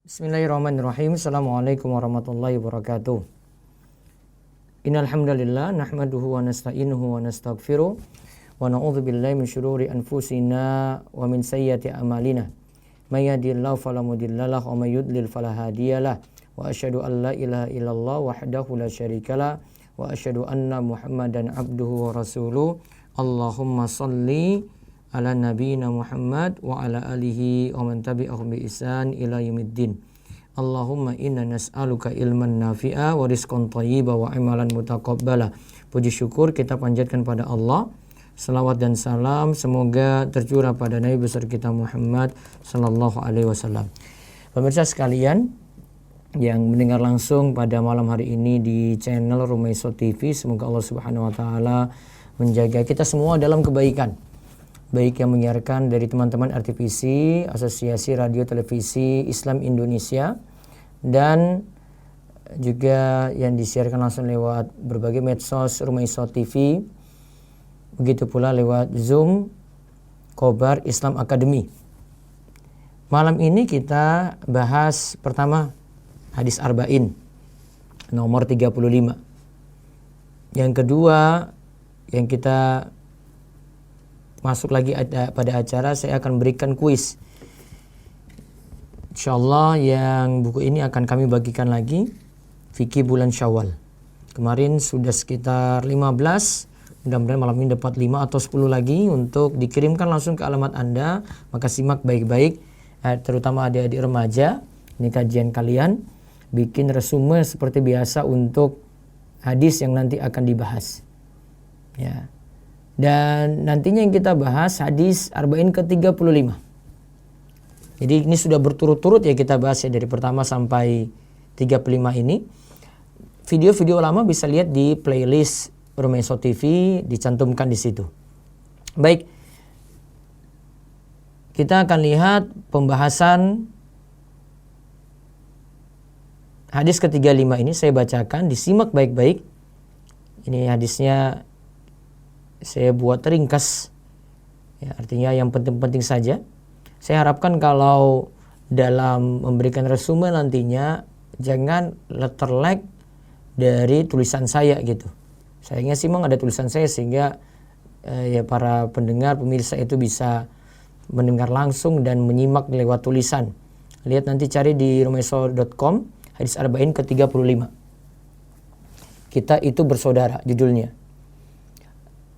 Bismillahirrahmanirrahim. Assalamualaikum warahmatullahi wabarakatuh. Innal hamdalillah nahmaduhu wa nasta'inuhu wa nastaghfiruh wa na'udzu billahi min syururi anfusina wa min sayyiati a'malina. May yahdihillahu fala mudhillalah wa may yudlil fala hadiyalah. Wa asyhadu an la ilaha illallah wahdahu la syarikalah wa asyhadu anna Muhammadan abduhu wa rasuluh. Allahumma shalli ala nabiyina Muhammad wa ala alihi wa man tabi'ahum bi ihsan ila yaumiddin. Allahumma inna nas'aluka ilman nafi'a wa rizqan thayyiba wa amalan mutaqabbala. Puji syukur kita panjatkan pada Allah. Salawat dan salam semoga tercurah pada Nabi besar kita Muhammad sallallahu alaihi wasallam. Pemirsa sekalian yang mendengar langsung pada malam hari ini di channel Rumaiso TV, semoga Allah Subhanahu wa taala menjaga kita semua dalam kebaikan. Baik yang menyiarkan dari teman-teman RTVC, Asosiasi Radio Televisi Islam Indonesia, dan juga yang disiarkan langsung lewat berbagai medsos Rumaiso TV, begitu pula lewat Zoom Kobar Islam Academy. Malam ini kita bahas pertama hadis Arba'in nomor 35. Yang kedua yang kita masuk lagi pada acara, saya akan berikan kuis. Insyaallah yang buku ini akan kami bagikan lagi fikih bulan Syawal. Kemarin sudah sekitar 15, mudah-mudahan malam ini dapat 5 atau 10 lagi untuk dikirimkan langsung ke alamat Anda. Maka simak baik-baik, terutama adik-adik remaja. Ini kajian kalian, bikin resume seperti biasa untuk hadis yang nanti akan dibahas. Ya. Dan nantinya yang kita bahas hadis Arba'in ke-35. Jadi ini sudah berturut-turut ya kita bahas ya, dari pertama sampai 35 ini. Video-video lama bisa lihat di playlist Rumaiso TV, dicantumkan di situ. Baik. Kita akan lihat pembahasan hadis ke-35 ini, saya bacakan, disimak baik-baik. Ini hadisnya saya buat ringkas, ya, artinya yang penting-penting saja. Saya harapkan kalau dalam memberikan resume nantinya jangan terlek dari tulisan saya gitu. Sayangnya sih memang ada tulisan saya sehingga ya para pendengar pemirsa itu bisa mendengar langsung dan menyimak lewat tulisan. Lihat nanti cari di rumaiso.com hadis Arba'in ke-35. Kita itu bersaudara judulnya.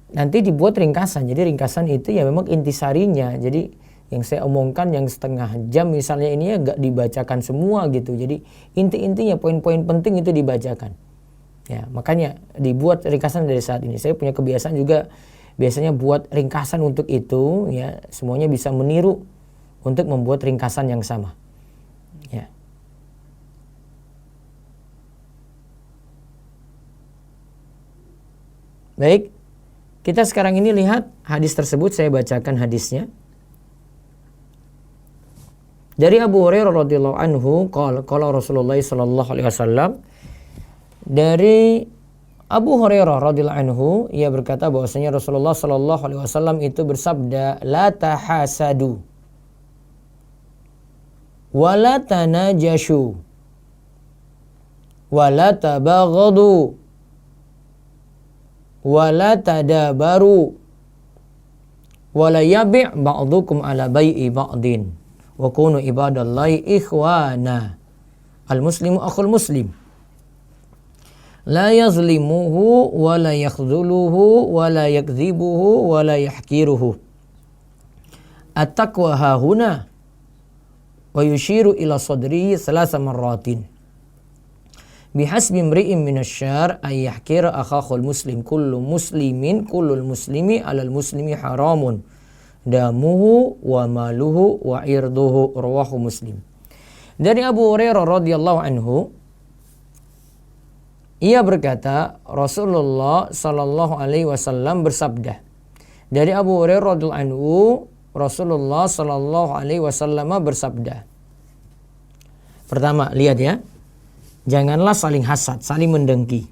Nanti dibuat ringkasan. Jadi ringkasan itu ya memang intisarinya. Jadi yang saya omongkan yang setengah jam misalnya ini ya gak dibacakan semua gitu. Jadi inti-intinya poin-poin penting itu dibacakan. Ya, makanya dibuat ringkasan dari saat ini. Saya punya kebiasaan juga biasanya buat ringkasan untuk itu ya, semuanya bisa meniru untuk membuat ringkasan yang sama. Ya. Baik. Kita sekarang ini lihat hadis tersebut, saya bacakan hadisnya. Dari Abu Hurairah radhiyallahu anhu, qala Rasulullah sallallahu alaihi wasallam. Dari Abu Hurairah radhiyallahu anhu, ia berkata bahwasanya Rasulullah sallallahu alaihi wasallam itu bersabda, "La tahasadu wa la tanajashu wa la tabaghadu wala tadabaru wala yabi' ba'dukum ala bai'i ba'din wa kunu ibadallahi ikhwana al muslimu akhul muslim la yazlimuhu wala yakhdhuluhu wala yakdhibuhu wala yahkiruhu at-taqwa hahuna wa yushiru ila sadrihi thalatha marratin bihasbi imri'in minasyarr ay yahkira akhahul muslim kullu muslimi alal muslimi haramun damuhu wa maluhu wa irduhu rawahu Muslim. Dari Abu Hurairah radhiyallahu anhu, ia berkata Rasulullah sallallahu alaihi wasallam bersabda. Dari Abu Hurairah radhiyallahu anhu, Rasulullah sallallahu alaihi wasallam bersabda. Pertama, lihat ya. Janganlah saling hasad, saling mendengki.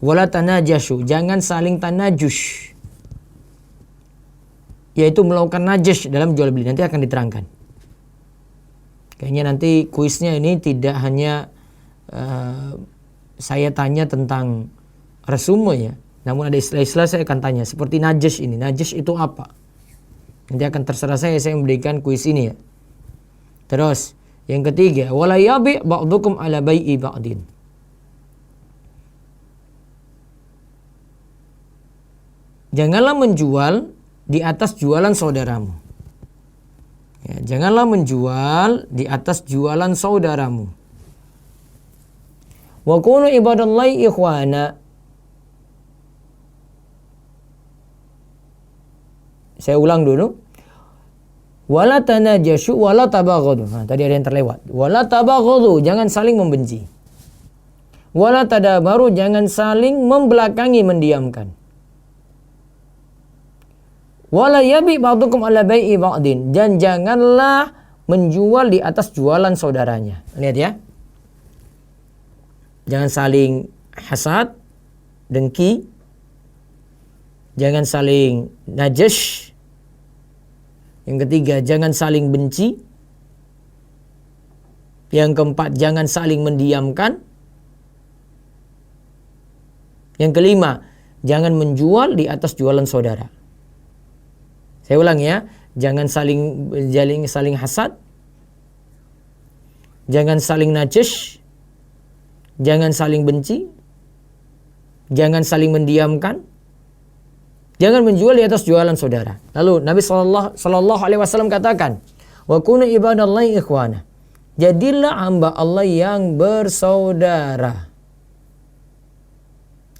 Wala tanajashu, jangan saling tanajush. Yaitu melakukan najas dalam jual beli, nanti akan diterangkan. Kayaknya nanti kuisnya ini tidak hanya saya tanya tentang resume ya, namun ada istilah-istilah saya akan tanya. Seperti najis ini, najis itu apa? Nanti akan terserah saya memberikan kuis ini ya. Terus yang ketiga, wala yabi ba'dukum ala bai'i ba'din. Janganlah menjual di atas jualan saudaramu. Ya, janganlah menjual di atas jualan saudaramu. Wa kunu ibadallahi ikhwana. Saya ulang dulu. Wala tanajashu wala tabaghadu. Nah, tadi ada yang terlewat. Wala tabaghadu, jangan saling membenci. Wala tadabaru, jangan saling membelakangi, mendiamkan. Wala yabi ba'dukum ala bai'i ba'din, dan janganlah menjual di atas jualan saudaranya. Lihat ya. Jangan saling hasad, dengki. Jangan saling najas. Yang ketiga, jangan saling benci. Yang keempat, jangan saling mendiamkan. Yang kelima, jangan menjual di atas jualan saudara. Saya ulang ya, jangan saling hasad. Jangan saling najis. Jangan saling benci. Jangan saling mendiamkan. Jangan menjual di atas jualan saudara. Lalu Nabi sallallahu alaihi wasallam katakan, "Wa kunu ibadallahi ikhwana." Jadilah hamba Allah yang bersaudara.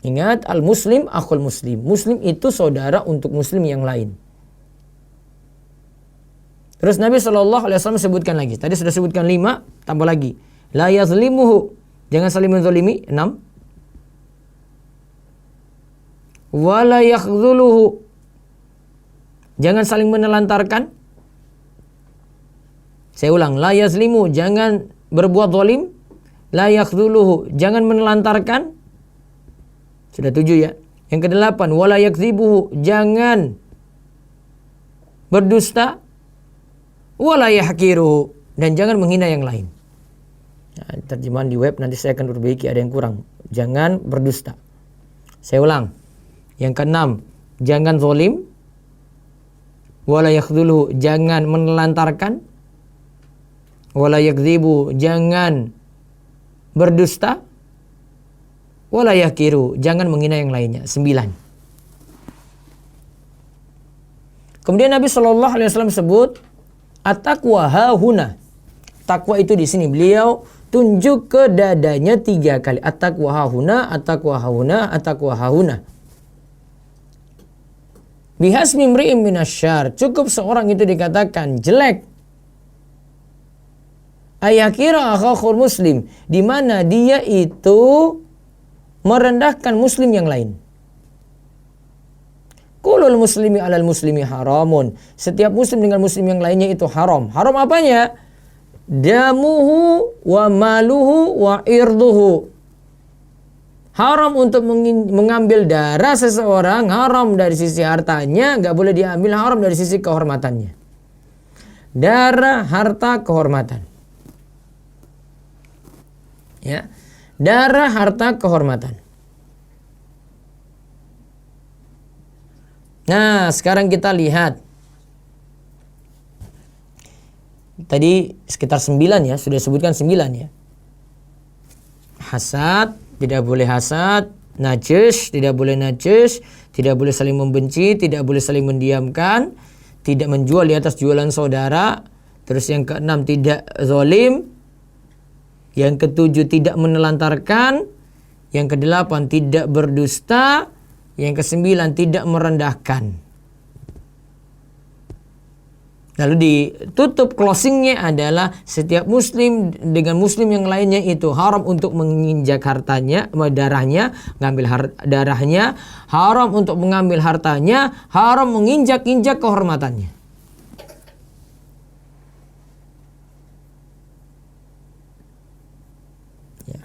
Ingat, al-muslim akhul muslim. Muslim itu saudara untuk muslim yang lain. Terus Nabi sallallahu alaihi wasallam sebutkan lagi. Tadi sudah sebutkan 5, tambah lagi. La yazlimuhu. Jangan saling menzalimi. 6. Wala yakhdhuluhu, jangan saling menelantarkan. Saya ulang, la yazlimu, jangan berbuat zalim. La yakhdhuluhu, jangan menelantarkan. Sudah 7 ya. Yang ke-8, wala yakdzibuhu, jangan berdusta. Wala yahkiruhu, dan jangan menghina yang lain. Nah, terjemahan di web nanti saya akan perbaiki, ada yang kurang. Jangan berdusta. Saya ulang. Yang ke-6, jangan zalim. Wala yakhdhuluhu, jangan menelantarkan. Wala yakdzibu, jangan berdusta. Wala yahkiru, jangan menghina yang lainnya. 9. Kemudian Nabi sallallahu alaihi wasallam sebut at-taqwa hahuna. Takwa itu di sini beliau tunjuk ke dadanya 3 kali. At-taqwa hahuna, at-taqwa hahuna, at-taqwa hahuna. Bihasmi mri'in minasyar, cukup seorang itu dikatakan jelek. Ayakira akhul muslim, di mana dia itu merendahkan muslim yang lain. Kulul muslimi alal muslimi haramun. Setiap muslim dengan muslim yang lainnya itu haram. Haram apanya? Damuhu wa maluhu wa irduhu. Haram untuk mengambil darah seseorang, haram dari sisi hartanya, nggak boleh diambil, haram dari sisi kehormatannya. Darah, harta, kehormatan. Ya, darah, harta, kehormatan. Nah, sekarang kita lihat. Tadi sekitar 9 ya, sudah sebutkan 9 ya. Hasad, tidak boleh hasad. Najis, tidak boleh najis. Tidak boleh saling membenci, tidak boleh saling mendiamkan. Tidak menjual di atas jualan saudara. Terus yang ke-6, tidak zalim. Yang ke-7, tidak menelantarkan. Yang ke-8, tidak berdusta. Yang ke-9, tidak merendahkan. Lalu ditutup, closingnya adalah setiap muslim dengan muslim yang lainnya itu haram untuk menginjak hartanya, darahnya, mengambil darahnya, haram untuk mengambil hartanya, haram menginjak-injak kehormatannya.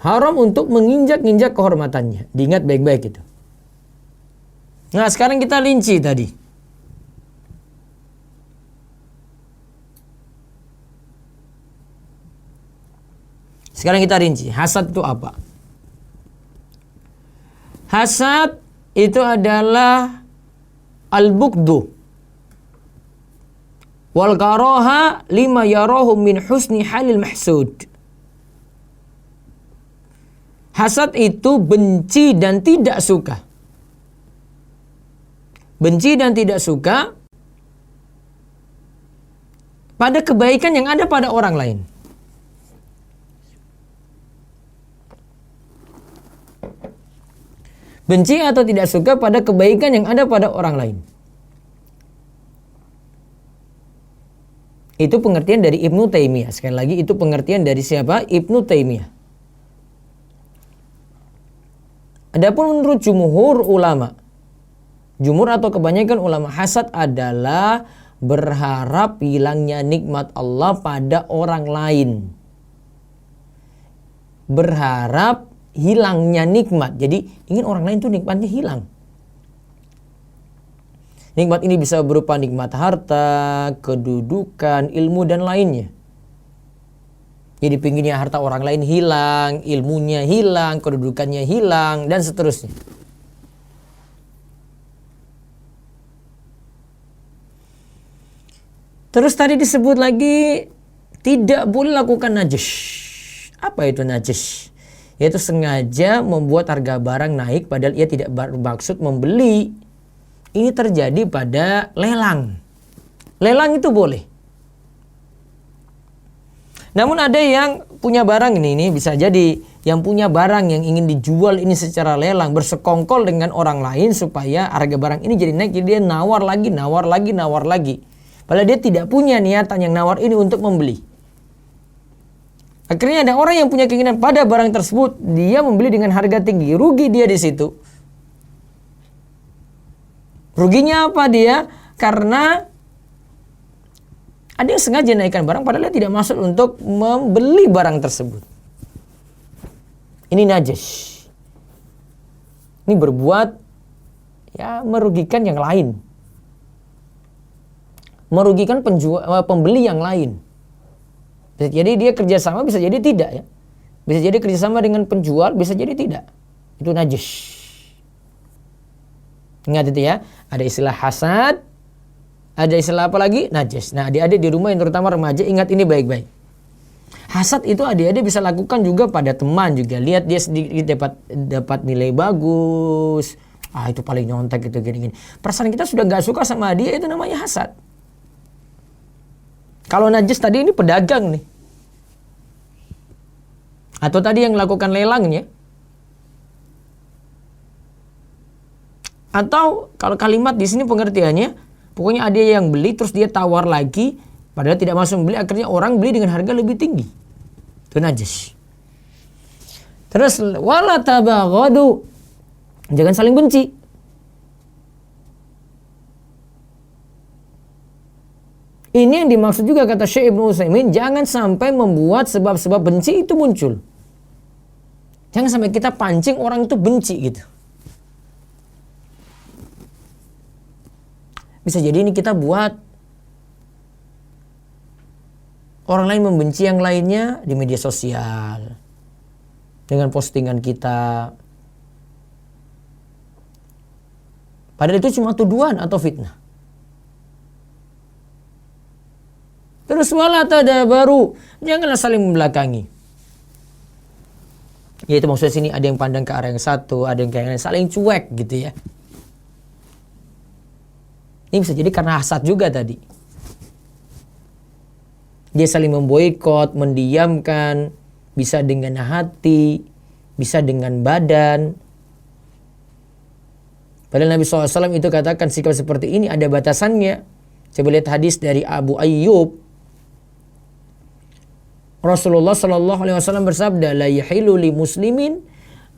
Haram untuk menginjak-injak kehormatannya. Diingat baik-baik itu. Nah, sekarang kita rinci tadi. Sekarang kita rinci, hasad itu apa? Hasad itu adalah al-bugdu wal karaha lima yarahu min husni halil mahsud. Hasad itu benci dan tidak suka. Benci dan tidak suka pada kebaikan yang ada pada orang lain. Benci atau tidak suka pada kebaikan yang ada pada orang lain. Itu pengertian dari Ibnu Taimiyah. Sekali lagi, itu pengertian dari siapa? Ibnu Taimiyah. Adapun menurut jumhur ulama, jumhur atau kebanyakan ulama, hasad adalah berharap hilangnya nikmat Allah pada orang lain. Berharap hilangnya nikmat. Jadi ingin orang lain tuh nikmatnya hilang. Nikmat ini bisa berupa nikmat harta, kedudukan, ilmu, dan lainnya. Jadi pinginnya harta orang lain hilang, ilmunya hilang, kedudukannya hilang, dan seterusnya. Terus tadi disebut lagi tidak boleh lakukan najis. Apa itu najis? Yaitu sengaja membuat harga barang naik padahal ia tidak bermaksud membeli. Ini terjadi pada lelang. Lelang itu boleh. Namun ada yang punya barang ini bisa jadi yang punya barang yang ingin dijual ini secara lelang bersekongkol dengan orang lain supaya harga barang ini jadi naik, jadi dia nawar lagi. Padahal dia tidak punya niatan yang nawar ini untuk membeli. Akhirnya ada orang yang punya keinginan pada barang tersebut, dia membeli dengan harga tinggi, rugi dia di situ. Ruginya apa dia? Karena ada yang sengaja naikkan barang padahal dia tidak maksud untuk membeli barang tersebut. Ini najis. Ini berbuat merugikan yang lain. Merugikan pembeli yang lain. Bisa jadi dia kerjasama, bisa jadi tidak ya. Bisa jadi kerjasama dengan penjual, bisa jadi tidak. Itu najis. Ingat itu ya, ada istilah hasad, ada istilah apa lagi? Najis. Nah, adik-adik di rumah yang terutama remaja, ingat ini baik-baik. Hasad itu adik-adik bisa lakukan juga pada teman juga. Lihat dia sedikit dapat nilai bagus. Itu paling nyontek itu gini-gini. Perasaan kita sudah gak suka sama dia, itu namanya hasad. Kalau najis tadi ini pedagang nih. Atau tadi yang melakukan lelangnya. Atau kalau kalimat di sini pengertiannya, pokoknya ada yang beli terus dia tawar lagi, padahal tidak masuk beli, akhirnya orang beli dengan harga lebih tinggi. Itu najis. Terus wala tabaghadu, jangan saling benci. Ini yang dimaksud juga kata Syekh Ibnu Utsaimin, jangan sampai membuat sebab-sebab benci itu muncul. Jangan sampai kita pancing orang itu benci gitu. Bisa jadi ini kita buat orang lain membenci yang lainnya di media sosial. Dengan postingan kita. Padahal itu cuma tuduhan atau fitnah. Terus wala tadabaru, janganlah saling membelakangi. Yaitu maksudnya sini ada yang pandang ke arah yang satu, ada yang kayak saling cuek gitu ya. Ini bisa jadi karena hasad juga tadi. Dia saling memboikot, mendiamkan, bisa dengan hati, bisa dengan badan. Padahal Nabi SAW itu katakan sikap seperti ini ada batasannya. Coba lihat hadis dari Abu Ayyub. Rasulullah SAW bersabda, la yahilu li muslimin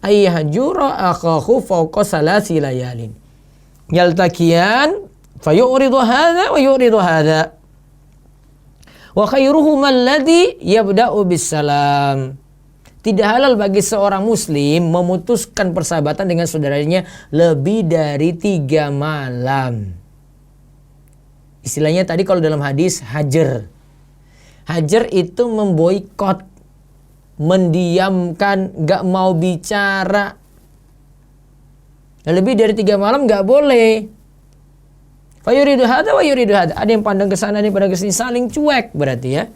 ayyahjura akhahu fawqa salasi layalin. Yaltakiyan fayuridu hadha wa yuridu hadha. Wa khairuhum alladhi yabda'u bisalam. Tidak halal bagi seorang muslim memutuskan persahabatan dengan saudaranya lebih dari 3 malam. Istilahnya tadi kalau dalam hadis hajar. Hajar itu memboikot, mendiamkan, gak mau bicara. Lebih dari 3 malam gak boleh. Fayuridu hadza wa yuridu hadza. Ada yang pandang ke sana, ada yang pandang ke sini, saling cuek berarti ya.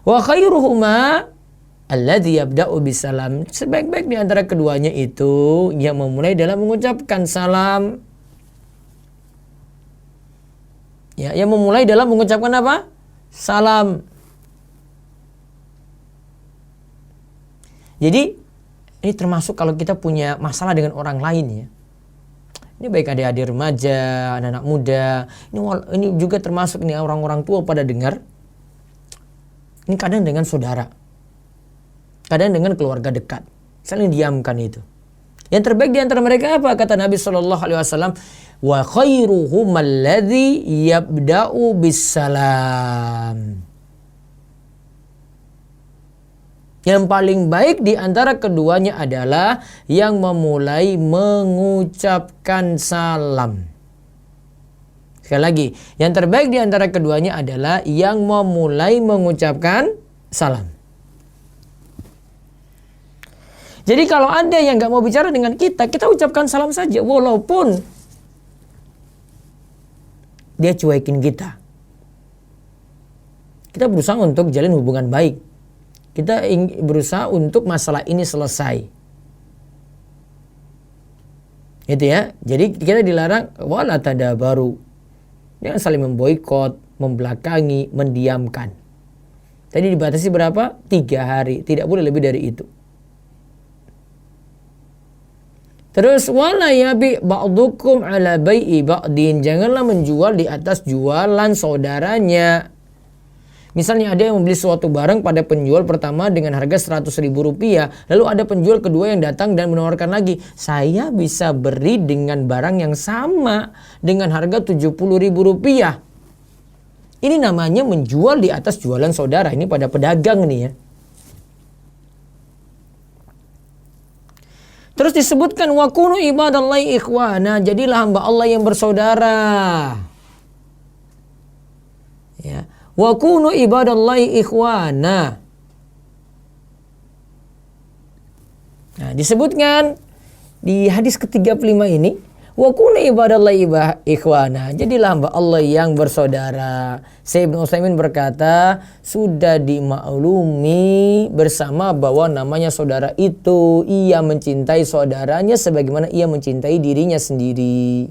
Wa khairuhuma alladzi yabda'u bisalam. Sebaik-baik di antara keduanya itu yang memulai dalam mengucapkan salam. Ya, yang memulai dalam mengucapkan apa? Salam. Jadi ini termasuk kalau kita punya masalah dengan orang lain ya. Ini baik adik-adik remaja, anak-anak muda. Ini juga termasuk nih orang-orang tua pada dengar. Ini kadang dengan saudara, kadang dengan keluarga dekat, saling diamkan itu. Yang terbaik di antara mereka apa? Kata Nabi SAW, wa khairuhum alladzi yabda'u bisalam. Yang paling baik di antara keduanya adalah yang memulai mengucapkan salam. Sekali lagi, yang terbaik di antara keduanya adalah yang memulai mengucapkan salam. Jadi kalau ada yang gak mau bicara dengan kita ucapkan salam saja. Walaupun dia cuekin kita. Kita berusaha untuk jalin hubungan baik. Kita berusaha untuk masalah ini selesai. Itu ya. Jadi kita dilarang wala tadabaru. Jangan saling memboikot, membelakangi, mendiamkan. Tadi dibatasi berapa? 3 hari. Tidak boleh lebih dari itu. Terus wala yabi ba'dukum ala bai'i ba'din. Janganlah menjual di atas jualan saudaranya. Misalnya ada yang membeli suatu barang pada penjual pertama dengan harga Rp100.000. Lalu ada penjual kedua yang datang dan menawarkan lagi. Saya bisa beri dengan barang yang sama dengan harga Rp70.000. Ini namanya menjual di atas jualan saudara. Ini pada pedagang nih ya. Terus disebutkan wa kunu ibadallahi ikhwana. Jadilah hamba Allah yang bersaudara. Ya. Wa kunu ibadallahi ikhwana. Nah, disebutkan di hadis ke-35 ini, wa kunu ibadallahi ikhwana. Jadilah hamba Allah yang bersaudara. Syekh Ibnu Utsaimin berkata, sudah dimaklumi bersama bahwa namanya saudara itu ia mencintai saudaranya sebagaimana ia mencintai dirinya sendiri.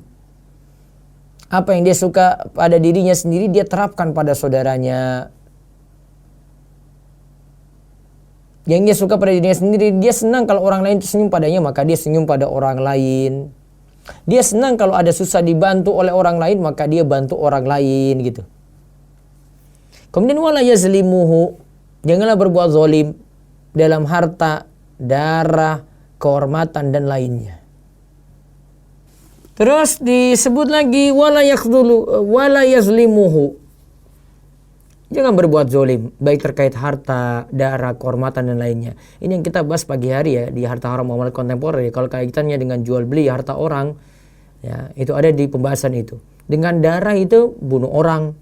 Apa yang dia suka pada dirinya sendiri dia terapkan pada saudaranya. Yang dia suka pada dirinya sendiri, dia senang kalau orang lain senyum padanya, maka dia senyum pada orang lain. Dia senang kalau ada susah dibantu oleh orang lain, maka dia bantu orang lain gitu. Kemudian wala yazlimuhu, janganlah berbuat zalim dalam harta, darah, kehormatan dan lainnya. Terus disebut lagi wala yakhdhulu wala yazlimuhu. Jangan berbuat zalim baik terkait harta, darah, kehormatan dan lainnya. Ini yang kita bahas pagi hari ya di harta haram muamalat kontemporer. Kalau kaitannya dengan jual beli harta orang, ya itu ada di pembahasan itu. Dengan darah itu bunuh orang.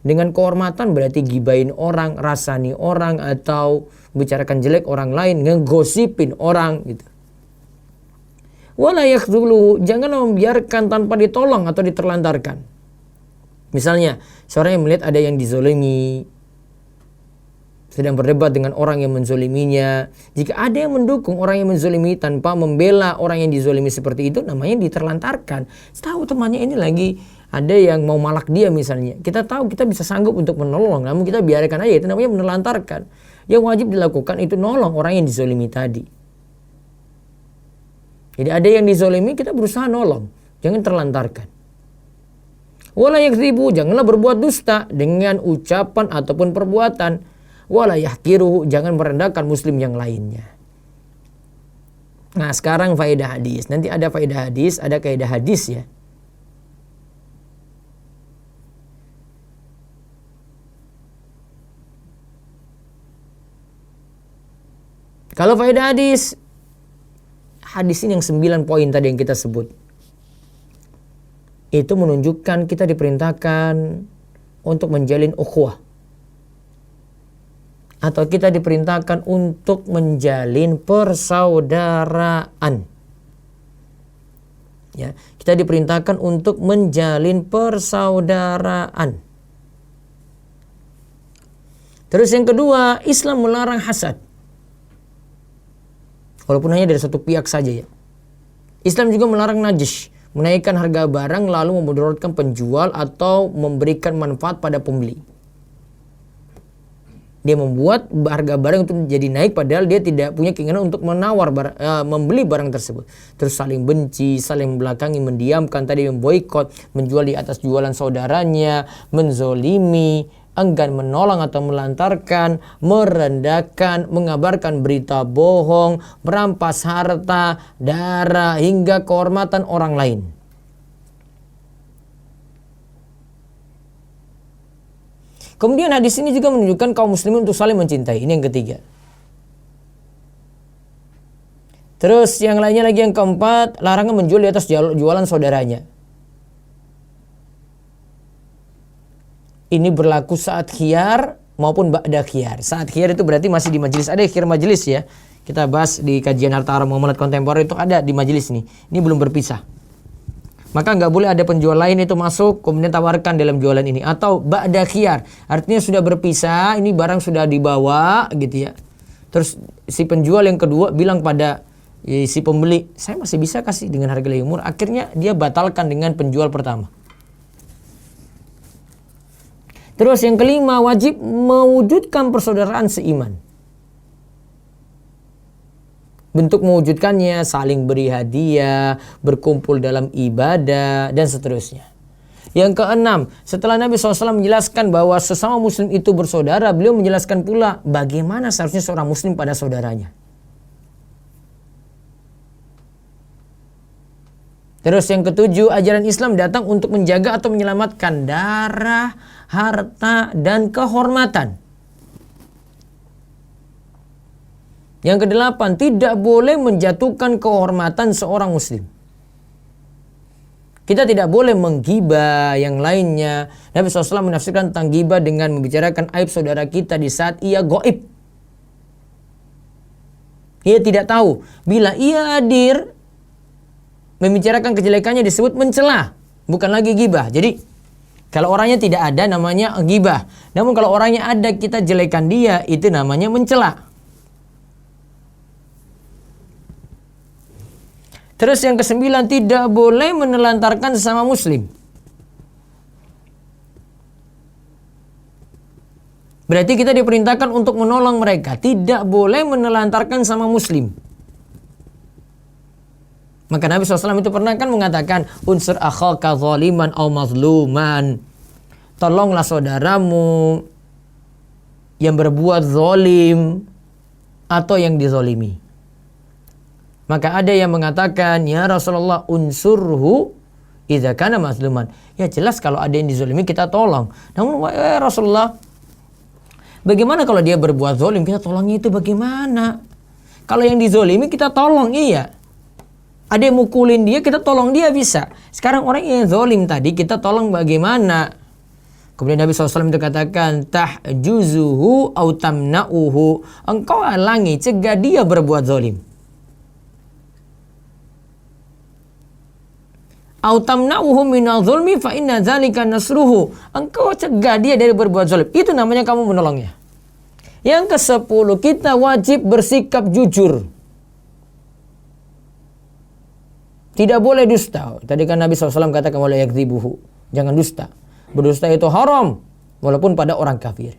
Dengan kehormatan berarti gibain orang, rasani orang atau bicarakan jelek orang lain, ngegosipin orang gitu. Wala yakhdhulu, janganlah membiarkan tanpa ditolong atau diterlantarkan. Misalnya, seorang yang melihat ada yang dizolimi, sedang berdebat dengan orang yang menzoliminya. Jika ada yang mendukung orang yang menzolimi tanpa membela orang yang dizolimi seperti itu, namanya diterlantarkan. Tahu temannya ini lagi ada yang mau malak dia misalnya. Kita tahu kita bisa sanggup untuk menolong, namun kita biarkan aja, itu namanya menelantarkan. Yang wajib dilakukan itu nolong orang yang dizolimi tadi. Jadi ada yang dizolimi, kita berusaha nolong. Jangan terlantarkan. Wala yakdzibu, janganlah berbuat dusta dengan ucapan ataupun perbuatan. Wala yahkiruhu, jangan merendahkan muslim yang lainnya. Nah sekarang faedah hadis. Nanti ada faedah hadis, ada kaidah hadis ya. Kalau faedah hadis, hadis ini yang 9 poin tadi yang kita sebut. Itu menunjukkan kita diperintahkan untuk menjalin ukhuwah. atau kita diperintahkan untuk menjalin persaudaraan. Ya, kita diperintahkan untuk menjalin persaudaraan. Terus yang kedua, Islam melarang hasad. Walaupun hanya dari satu pihak saja ya. Islam juga melarang najis, menaikkan harga barang lalu memudaratkan penjual atau memberikan manfaat pada pembeli. Dia membuat harga barang itu jadi naik padahal dia tidak punya keinginan untuk membeli barang tersebut. Terus saling benci, saling membelakangi, mendiamkan, tadi memboikot, menjual di atas jualan saudaranya, menzolimi, enggan menolong atau melantarkan, merendahkan, mengabarkan berita bohong, merampas harta, darah, hingga kehormatan orang lain. Kemudian hadis ini juga menunjukkan kaum muslimin untuk saling mencintai. Ini yang ketiga. Terus yang lainnya lagi yang keempat, larangan menjual di atas jualan saudaranya. Ini berlaku saat khiyar maupun ba'da khiyar. Saat khiyar itu berarti masih di majelis. Ada khiyar majelis ya. Kita bahas di kajian harta haram muamalat kontemporer itu ada di majelis nih. Ini belum berpisah. Maka nggak boleh ada penjual lain itu masuk kemudian tawarkan dalam jualan ini. Atau ba'da khiyar, artinya sudah berpisah, ini barang sudah dibawa gitu ya. Terus si penjual yang kedua bilang pada si pembeli, saya masih bisa kasih dengan harga lebih murah. Akhirnya dia batalkan dengan penjual pertama. Terus yang kelima, wajib mewujudkan persaudaraan seiman. Bentuk mewujudkannya saling beri hadiah, berkumpul dalam ibadah, dan seterusnya. Yang keenam, setelah Nabi SAW menjelaskan bahwa sesama muslim itu bersaudara, beliau menjelaskan pula bagaimana seharusnya seorang muslim pada saudaranya. Terus yang ketujuh, ajaran Islam datang untuk menjaga atau menyelamatkan darah, harta, dan kehormatan. Yang kedelapan, tidak boleh menjatuhkan kehormatan seorang muslim. Kita tidak boleh menggibah yang lainnya. Nabi SAW menafsirkan tentang gibah dengan membicarakan aib saudara kita di saat ia gaib. Ia tidak tahu. Bila ia hadir, membicarakan kejelekannya disebut mencela, bukan lagi gibah. Jadi, kalau orangnya tidak ada namanya gibah. Namun kalau orangnya ada kita jelekan dia, itu namanya mencela. Terus yang kesembilan, tidak boleh menelantarkan sesama muslim. Berarti kita diperintahkan untuk menolong mereka. Tidak boleh menelantarkan sama muslim. Maka Nabi SAW itu pernah kan mengatakan, unsur akhaka zaliman aw mazluman. Tolonglah saudaramu yang berbuat zalim atau yang dizalimi. Maka ada yang mengatakan, ya Rasulullah, unsurhu idza kana mazluman. Ya jelas kalau ada yang dizalimi kita tolong. Namun ya Rasulullah, bagaimana kalau dia berbuat zalim, kita tolongnya itu bagaimana? Kalau yang dizalimi kita tolong, iya. Ada yang mukulin dia, kita tolong dia bisa. Sekarang orang yang zalim tadi kita tolong bagaimana? Kemudian Nabi SAW itu katakan, tahjuzuhu au tamna'uhu. Engkau halangi, cegah dia berbuat zalim. Au tamna'uhu minal zulmi fa inna dzalika nasruhu. Engkau cegah dia dari berbuat zalim. Itu namanya kamu menolongnya. Yang ke-10, kita wajib bersikap jujur. Tidak boleh dusta. Tadi kan Nabi SAW katakan wala yakdzibuhu. Jangan dusta. Berdusta itu haram walaupun pada orang kafir.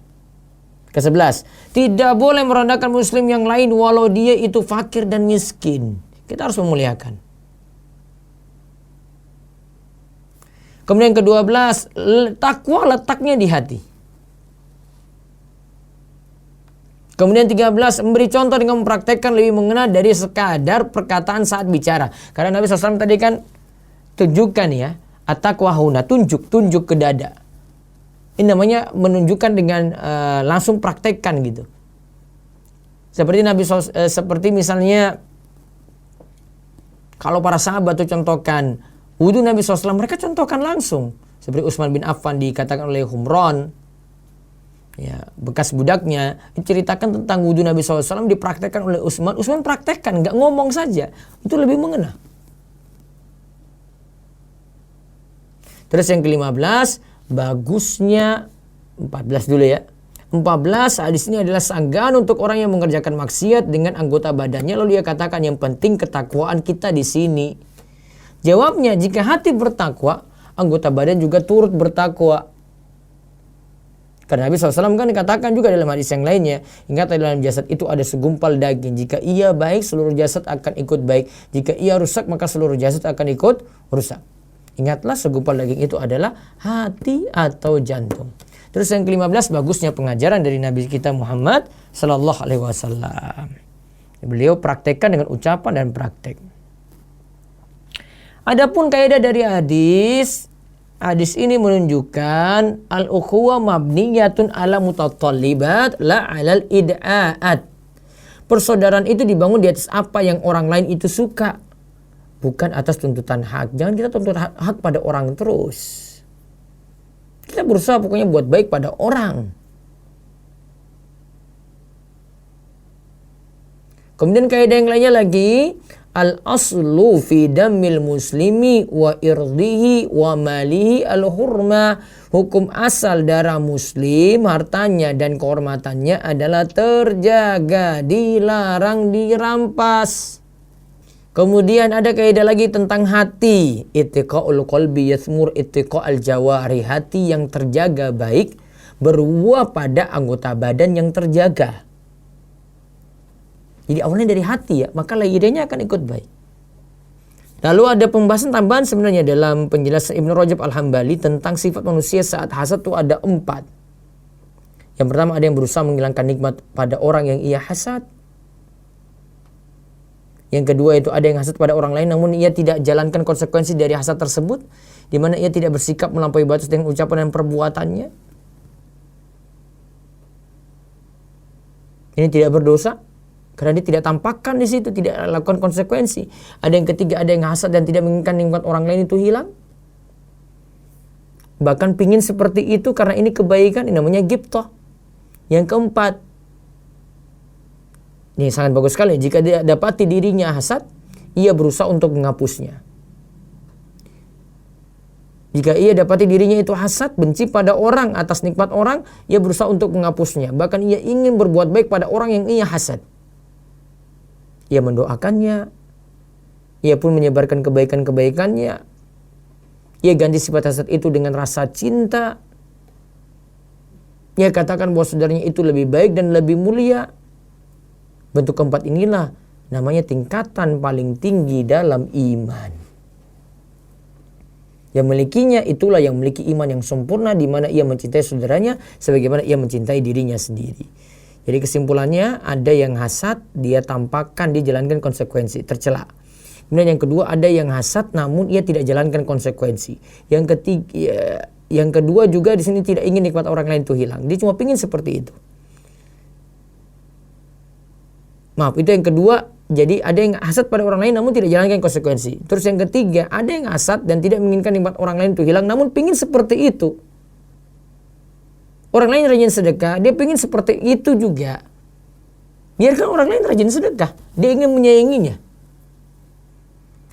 Ke-11, tidak boleh merendahkan muslim yang lain walau dia itu fakir dan miskin. Kita harus memuliakan. Kemudian ke-12, takwa letaknya di hati. Kemudian 13, memberi contoh dengan mempraktekkan lebih mengena dari sekadar perkataan saat bicara. Karena Nabi SAW tadi kan tunjukkan ya, at-taqwa huna, tunjuk ke dada. Ini namanya menunjukkan dengan langsung praktekkan gitu. Seperti seperti misalnya kalau para sahabat itu contohkan wudhu Nabi SAW, mereka contohkan langsung. Seperti Utsman bin Affan dikatakan oleh Humron. ya, bekas budaknya, diceritakan tentang wudhu Nabi SAW dipraktekkan oleh Utsman. Utsman praktekkan, nggak ngomong saja, itu lebih mengena. Terus yang ke-15, bagusnya 14 dulu ya. 14, hadis ini adalah sanggahan untuk orang yang mengerjakan maksiat dengan anggota badannya. Lalu dia katakan yang penting ketakwaan kita di sini. Jawabnya, jika hati bertakwa, anggota badan juga turut bertakwa. Karena Nabi SAW kan dikatakan juga dalam hadis yang lainnya, ingat dalam jasad itu ada segumpal daging. Jika ia baik, seluruh jasad akan ikut baik. Jika ia rusak, maka seluruh jasad akan ikut rusak. Ingatlah, segumpal daging itu adalah hati atau jantung. Terus yang ke-15, bagusnya pengajaran dari Nabi kita Muhammad Sallallahu Alaihi Wasallam. Beliau praktekkan dengan ucapan dan praktek. Adapun kaidah dari hadis ini menunjukkan al-ukhuwah mabniyatun ala mutatallibat la alal id'aat. Persaudaraan itu dibangun di atas apa yang orang lain itu suka, bukan atas tuntutan hak. Jangan kita tuntut hak pada orang terus. Kita berusaha pokoknya buat baik pada orang. Kemudian kaidah yang lainnya lagi, al-aslu fi damil muslimi wa irdihi wa malihi al-hurma. Hukum asal darah muslim, hartanya dan kehormatannya adalah terjaga, dilarang dirampas. Kemudian ada kaidah lagi tentang hati. Ittiqa'ul qalbi yathmur ittiqa'al jawari. Hati yang terjaga baik berbuah pada anggota badan yang terjaga. Jadi awalnya dari hati ya, maka lahirnya akan ikut baik. Lalu ada pembahasan tambahan sebenarnya dalam penjelasan Ibnu Rajab Al-Hambali tentang sifat manusia saat hasad itu ada 4. Yang pertama, ada yang berusaha menghilangkan nikmat pada orang yang ia hasad. Yang kedua itu ada yang hasad pada orang lain namun ia tidak jalankan konsekuensi dari hasad tersebut, di mana ia tidak bersikap melampaui batas dengan ucapan dan perbuatannya. Ini tidak berdosa karena dia tidak tampakkan di situ, tidak lakukan konsekuensi. Ada yang ketiga, ada yang hasad dan tidak menginginkan nikmat orang lain itu hilang. Bahkan pingin seperti itu karena ini kebaikan, ini namanya ghibthah. Yang keempat, ini sangat bagus sekali. Jika dia dapati dirinya hasad, ia berusaha untuk menghapusnya. Jika ia dapati dirinya itu hasad, benci pada orang atas nikmat orang, ia berusaha untuk menghapusnya. Bahkan ia ingin berbuat baik pada orang yang ia hasad. Ia mendoakannya. Ia pun menyebarkan kebaikan-kebaikannya. Ia ganti sifat hasad itu dengan rasa cinta. Ia katakan bahwa saudaranya itu lebih baik dan lebih mulia. Bentuk keempat inilah namanya tingkatan paling tinggi dalam iman. Yang memilikinya itulah yang memiliki iman yang sempurna, di mana ia mencintai saudaranya sebagaimana ia mencintai dirinya sendiri. Jadi kesimpulannya, ada yang hasad, dia tampakkan, dia jalankan konsekuensi, tercela. Kemudian yang kedua, ada yang hasad namun ia tidak jalankan konsekuensi. Yang ketiga, yang kedua juga di sini tidak ingin nikmat orang lain itu hilang. Dia cuma ingin seperti itu. Maaf, itu yang kedua. Jadi ada yang hasad pada orang lain namun tidak jalankan konsekuensi. Terus yang ketiga, ada yang hasad dan tidak menginginkan nikmat orang lain itu hilang namun pingin seperti itu. Orang lain rajin sedekah, dia pingin seperti itu juga. Biarkan orang lain rajin sedekah, dia ingin menyayanginya.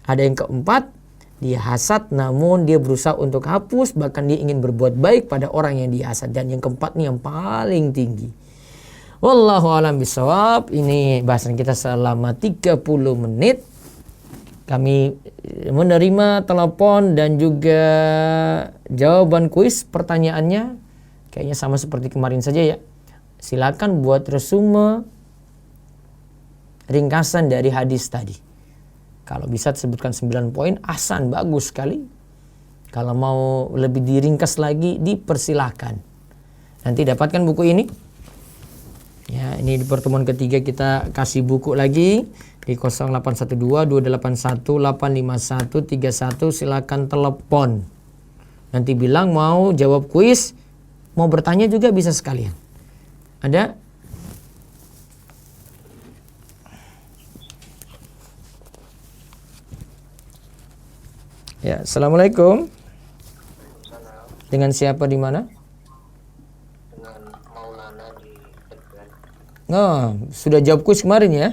Ada yang keempat, dia hasad namun dia berusaha untuk hapus, bahkan dia ingin berbuat baik pada orang yang dia hasad. Dan yang keempat ini yang paling tinggi. Wallahu a'lam bishawab. Ini bahasan kita selama 30 menit. Kami menerima telepon dan juga jawaban kuis pertanyaannya. Kayaknya sama seperti kemarin saja ya. Silakan buat resume ringkasan dari hadis tadi. Kalau bisa disebutkan 9 poin, ahsan, bagus sekali. Kalau mau lebih diringkas lagi, dipersilahkan. Nanti dapatkan buku ini. Ya, ini di pertemuan ketiga kita kasih buku lagi di 0812 281 851 31. Silakan telepon. Nanti bilang mau jawab kuis, mau bertanya juga bisa sekalian. Ada? Ya, assalamualaikum. Dengan siapa di mana? Dengan Maulana Nah, sudah jawab kuis kemarin ya?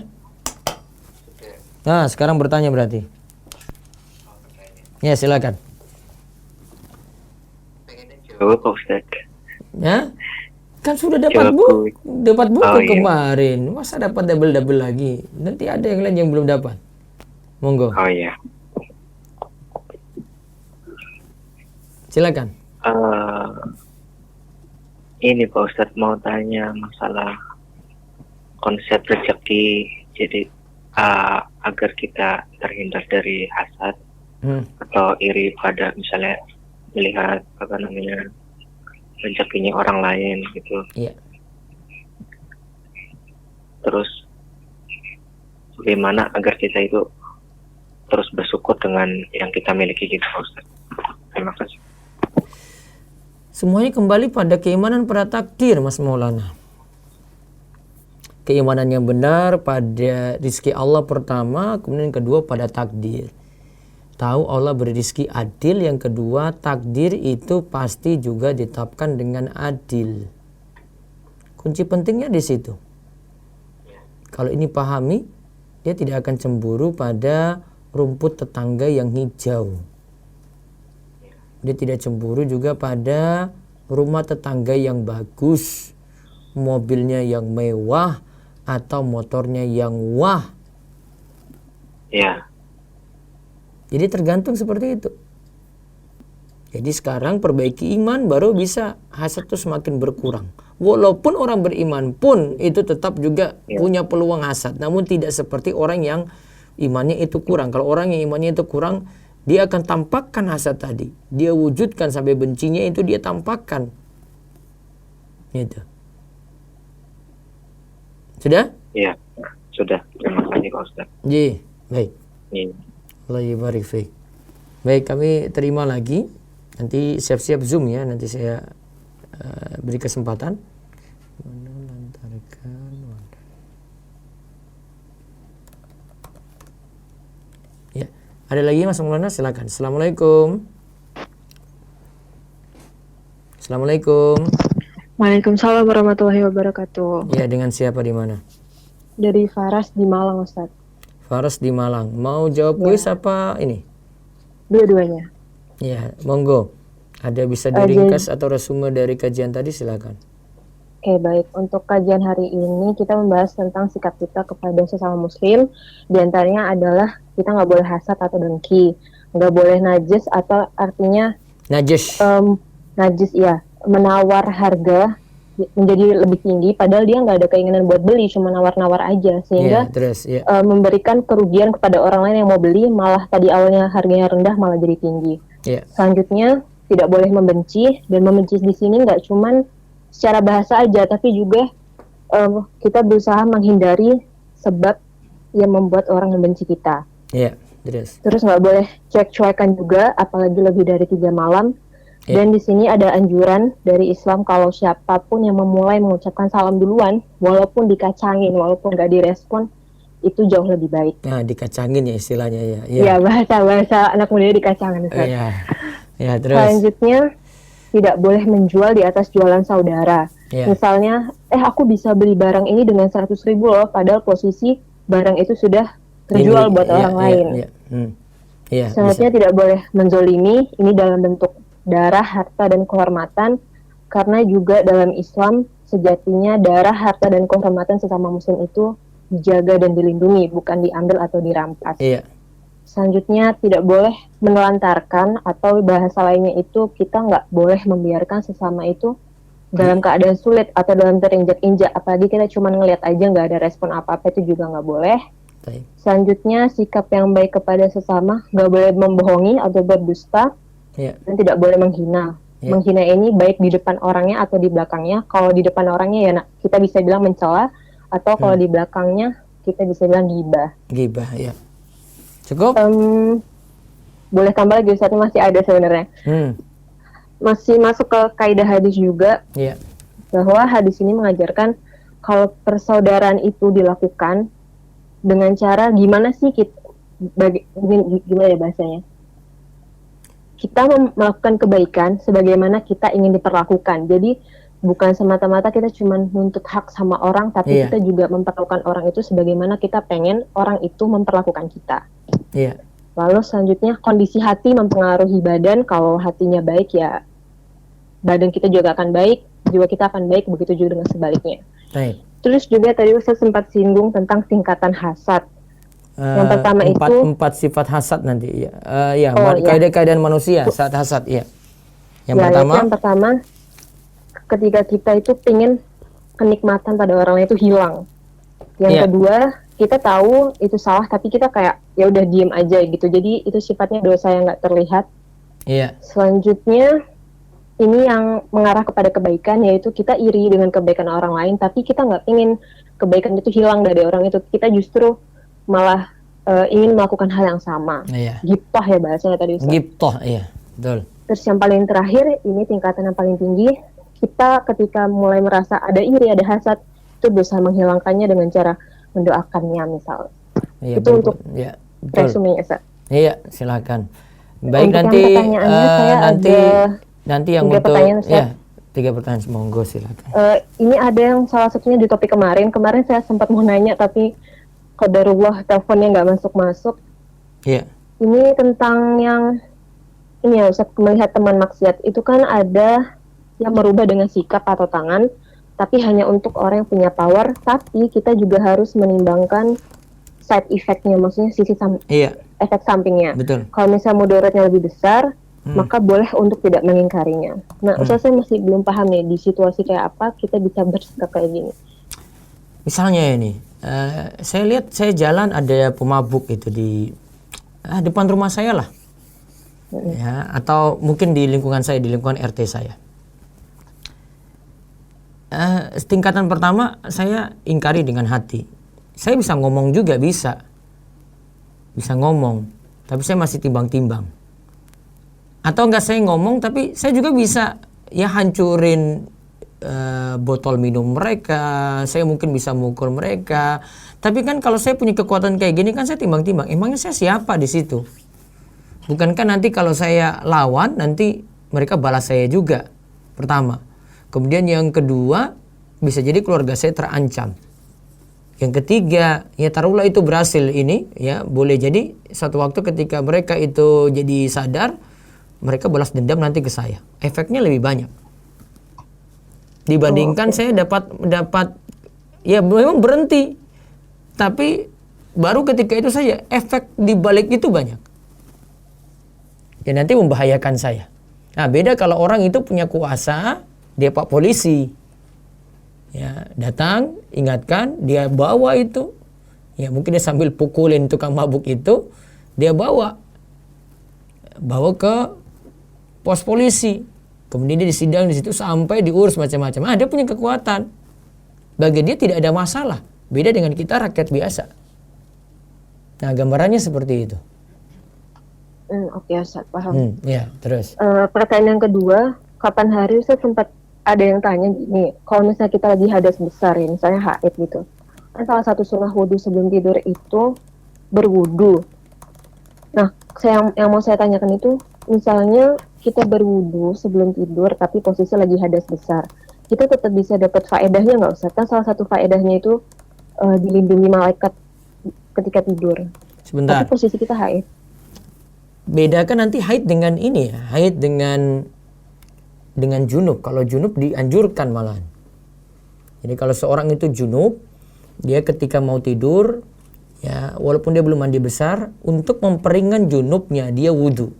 Nah, sekarang bertanya berarti. Ya, silakan. Jawab Pak Ustaz. Ya, kan sudah Jawab kuis. dapat buku Oh, iya. kemarin. Masa dapat double lagi? Nanti ada yang lain yang belum dapat. Monggo, Oh iya. silakan. Ini Pak Ustaz mau tanya masalah konsep rezeki. Jadi agar kita terhindar dari hasad atau iri pada misalnya melihat rezekinya orang lain gitu. Iya. Terus bagaimana agar kita itu terus bersyukur dengan yang kita miliki gitu Pak Ustaz. Terima kasih. Semuanya kembali pada keimanan pada takdir, Mas Maulana. Keimanan yang benar pada rizki Allah pertama, kemudian yang kedua pada takdir. Tahu Allah beri rizki adil, yang kedua takdir itu pasti juga ditetapkan dengan adil. Kunci pentingnya di situ. Kalau ini pahami, dia tidak akan cemburu pada rumput tetangga yang hijau. Dia tidak cemburu juga pada rumah tetangga yang bagus, mobilnya yang mewah, atau motornya yang wah. Ya. Jadi tergantung seperti itu. Jadi sekarang perbaiki iman baru bisa hasad itu semakin berkurang. Walaupun orang beriman pun itu tetap juga punya peluang hasad. Namun tidak seperti orang yang imannya itu kurang. Kalau orang yang imannya itu kurang, dia akan tampakkan hasad tadi. Dia wujudkan sampai bencinya itu dia tampakkan. Gitu. Sudah? Iya, sudah. Terima kasih Pak Ustaz. Ji, baik. Iya. Allah barik fiik. Baik, kami terima lagi. Nanti siap-siap Zoom ya. Nanti saya beri kesempatan. Ya, ada lagi Mas Maulana, silakan. Assalamualaikum. Assalamualaikum. Waalaikumsalam warahmatullahi wabarakatuh. Ya, dengan siapa di mana? Dari Faras di Malang, Ustaz. Faras di Malang. Mau jawab kuis apa ini? Dua-duanya. Ya, monggo. Ada bisa diringkas atau resume dari kajian tadi, silakan. Oke, baik. Untuk kajian hari ini kita membahas tentang sikap kita kepada sesama muslim. Di antaranya adalah kita nggak boleh hasad atau dengki, nggak boleh najis atau artinya najis. Najis ya, menawar harga menjadi lebih tinggi padahal dia nggak ada keinginan buat beli, cuma nawar-nawar aja sehingga memberikan kerugian kepada orang lain yang mau beli, malah tadi awalnya harganya rendah malah jadi tinggi. Selanjutnya tidak boleh membenci, dan membenci di sini nggak cuman secara bahasa aja tapi juga kita berusaha menghindari sebab yang membuat orang membenci kita. Terus nggak boleh cuek-cuekan juga, apalagi lebih dari 3 malam. Dan di sini ada anjuran dari Islam kalau siapapun yang memulai mengucapkan salam duluan, walaupun dikacangin, walaupun nggak direspon, itu jauh lebih baik. Nah, dikacangin ya istilahnya ya. Ya, bahasa anak muda dikacangin. Terus. Selanjutnya, tidak boleh menjual di atas jualan saudara. Misalnya, aku bisa beli barang ini dengan 100.000 loh, padahal posisi barang itu sudah terjual buat orang lain. Selanjutnya tidak boleh menzolimi, ini dalam bentuk darah, harta, dan kehormatan, karena juga dalam Islam sejatinya darah, harta, dan kehormatan sesama muslim itu dijaga dan dilindungi, bukan diambil atau dirampas. Selanjutnya tidak boleh menelantarkan, atau bahasa lainnya itu kita nggak boleh membiarkan sesama itu dalam keadaan sulit atau dalam terinjak-injak, apalagi kita cuma ngelihat aja nggak ada respon apa-apa, itu juga nggak boleh. Selanjutnya sikap yang baik kepada sesama, nggak boleh membohongi atau berdusta. Dan tidak boleh menghina. Menghina ini baik di depan orangnya atau di belakangnya. Kalau di depan orangnya ya kita bisa bilang mencela, atau kalau di belakangnya kita bisa bilang gibah. Cukup? Boleh tambah lagi, Ustaz, masih ada sebenarnya. Masih masuk ke kaidah hadis juga. Bahwa hadis ini mengajarkan kalau persaudaraan itu dilakukan dengan cara gimana sih gimana ya bahasanya? Kita melakukan kebaikan sebagaimana kita ingin diperlakukan. Jadi bukan semata-mata kita cuma nuntut hak sama orang, tapi Iya. kita juga memperlakukan orang itu sebagaimana kita pengen orang itu memperlakukan kita. Iya. Lalu selanjutnya kondisi hati mempengaruhi badan. Kalau hatinya baik ya badan kita juga akan baik, jiwa kita akan baik, begitu juga dengan sebaliknya. Baik. Terus juga tadi Ustaz sempat singgung tentang tingkatan hasad. Yang pertama empat sifat hasad nanti. Ya, Oh, iya. keadaan manusia saat hasad. Ya. Yang Ya, pertama. yang pertama, ketika kita itu pengen kenikmatan pada orang lain itu hilang. Yang Iya. kedua, kita tahu itu salah tapi kita kayak ya udah diem aja gitu. Jadi itu sifatnya dosa yang nggak terlihat. Iya. Selanjutnya, ini yang mengarah kepada kebaikan, yaitu kita iri dengan kebaikan orang lain, tapi kita nggak ingin kebaikan itu hilang dari orang itu. Kita justru malah ingin melakukan hal yang sama. Iya. Ghibtah ya bahasanya tadi Ustaz. Ghibtah, iya. Betul. Terus yang paling terakhir, ini tingkatan yang paling tinggi, kita ketika mulai merasa ada iri, ada hasad, itu berusaha menghilangkannya dengan cara mendoakannya misalnya. Iya, Itu untuk ya, betul. resumenya Ustaz. Iya, silakan. Baik, Untuk yang nanti pertanyaannya, saya nanti yang 3 untuk pertanyaan, Ustaz. ya 3 pertanyaan, monggo silakan. Ini ada yang salah satunya di topik kemarin saya sempat mau nanya tapi qadarullah teleponnya nggak masuk. Iya. Ini tentang yang ini ya Ustaz, melihat teman maksiat itu kan ada yang merubah dengan sikap atau tangan, tapi hanya untuk orang yang punya power, tapi kita juga harus menimbangkan side effect-nya, maksudnya Iya, efek sampingnya. betul. Kalau misalnya mudaratnya lebih besar, maka boleh untuk tidak mengingkarinya. Nah, Ustaz, saya masih belum paham nih di situasi kayak apa kita bisa bersikap kayak gini. Misalnya ini, saya lihat saya jalan ada pemabuk itu di depan rumah saya lah. Ya, atau mungkin di lingkungan saya, di lingkungan RT saya. Tingkatan pertama saya ingkari dengan hati. Saya bisa ngomong juga, bisa ngomong, tapi saya masih timbang-timbang. Atau enggak saya ngomong, tapi saya juga bisa ya hancurin botol minum mereka. Saya mungkin bisa mukul mereka. Tapi kan kalau saya punya kekuatan kayak gini kan saya timbang-timbang. Emangnya saya siapa di situ? Bukankah nanti kalau saya lawan nanti mereka balas saya juga? Pertama. Kemudian yang kedua, bisa jadi keluarga saya terancam. Yang ketiga, ya taruhlah itu berhasil ini, ya boleh jadi satu waktu ketika mereka itu jadi sadar, mereka balas dendam nanti ke saya. Efeknya lebih banyak. Dibandingkan saya dapat ya memang berhenti. Tapi baru ketika itu saja efek di balik itu banyak. Ya nanti membahayakan saya. Nah, beda kalau orang itu punya kuasa, dia Pak Polisi. Ya, datang, ingatkan, dia bawa itu. Ya, mungkin dia sambil pukulin tukang mabuk itu, dia bawa ke pos polisi. Kemudian dia disidang di situ sampai diurus macam-macam. Dia punya kekuatan. Bagi dia tidak ada masalah. Beda dengan kita rakyat biasa. Nah, gambarannya seperti itu. Oke, Ustaz, paham. Ya, terus. Pertanyaan yang kedua, kapan hari saya sempat ada yang tanya gini, kalau misalnya kita lagi hadas besar ya, misalnya haid gitu, kan salah satu sunnah wudhu sebelum tidur itu berwudhu. Nah, yang mau saya tanyakan itu, misalnya kita berwudhu sebelum tidur tapi posisi lagi hadas besar, kita tetap bisa dapat faedahnya nggak Ustaz? Kan salah satu faedahnya itu dilindungi malaikat ketika tidur. Sebentar. Tapi posisi kita haid. Bedakan nanti haid dengan ini ya, haid dengan junub. Kalau junub dianjurkan malahan. Jadi kalau seorang itu junub, dia ketika mau tidur, ya walaupun dia belum mandi besar, untuk memperingan junubnya dia wudhu.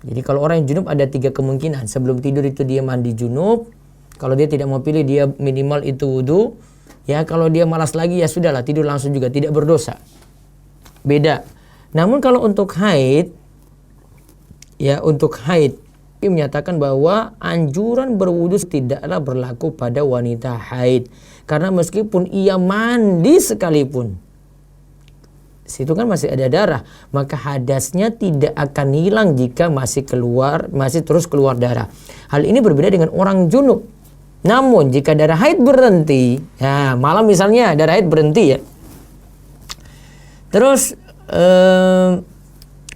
Jadi kalau orang yang junub ada 3 kemungkinan. Sebelum tidur itu dia mandi junub. Kalau dia tidak mau pilih, dia minimal itu wudhu. Ya kalau dia malas lagi ya sudahlah, tidur langsung juga, tidak berdosa. Beda. Namun kalau untuk haid, ya untuk haid dia menyatakan bahwa anjuran berwudu tidaklah berlaku pada wanita haid, karena meskipun ia mandi sekalipun, situ kan masih ada darah, maka hadasnya tidak akan hilang jika masih terus keluar darah. Hal ini berbeda dengan orang junub. Namun jika darah haid berhenti, ya malam misalnya darah haid berhenti ya, terus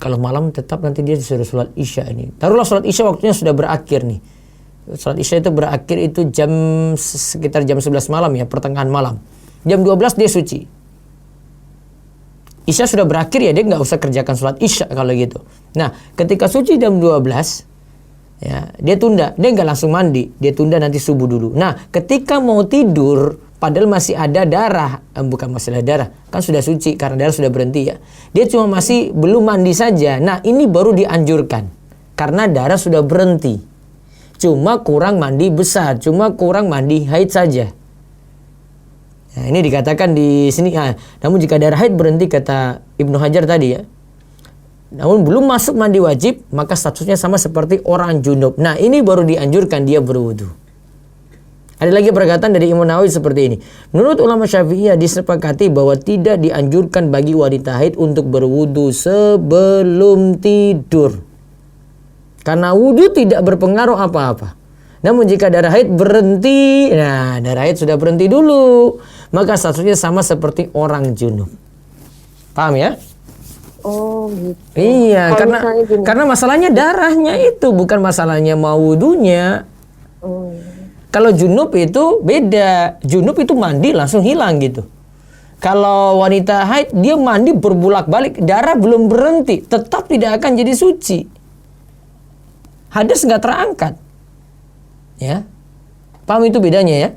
kalau malam tetap nanti dia disuruh sholat isya ini. Taruhlah sholat isya waktunya sudah berakhir nih. Salat Isya itu berakhir itu sekitar jam 11 malam ya, pertengahan malam. Jam 12 dia suci. Isya sudah berakhir ya, dia nggak usah kerjakan sholat Isya kalau gitu. Nah, ketika suci jam 12, ya, dia tunda. Dia nggak langsung mandi, dia tunda nanti subuh dulu. Nah, ketika mau tidur, padahal masih ada darah, bukan masih ada darah, kan sudah suci karena darah sudah berhenti ya. Dia cuma masih belum mandi saja. Nah, ini baru dianjurkan karena darah sudah berhenti. Cuma kurang mandi besar, cuma kurang mandi haid saja. Nah, ini dikatakan di sini. Namun jika darah haid berhenti, kata Ibnu Hajar tadi ya, namun belum masuk mandi wajib, maka statusnya sama seperti orang junub. Nah, ini baru dianjurkan dia berwudu. Ada lagi perkataan dari Imam Nawawi seperti ini. Menurut ulama Syafi'iyah disepakati bahwa tidak dianjurkan bagi wanita haid untuk berwudu sebelum tidur. Karena wudu tidak berpengaruh apa-apa. Namun jika darah haid berhenti, nah darah haid sudah berhenti dulu, maka statusnya sama seperti orang junub. Paham ya? Oh gitu. Iya, karena masalahnya darahnya itu, bukan masalahnya mau wudunya. Oh. Kalau junub itu beda. Junub itu mandi langsung hilang gitu. Kalau wanita haid dia mandi berbulak-balik, darah belum berhenti, tetap tidak akan jadi suci. Hadas nggak terangkat. Ya, paham itu bedanya ya?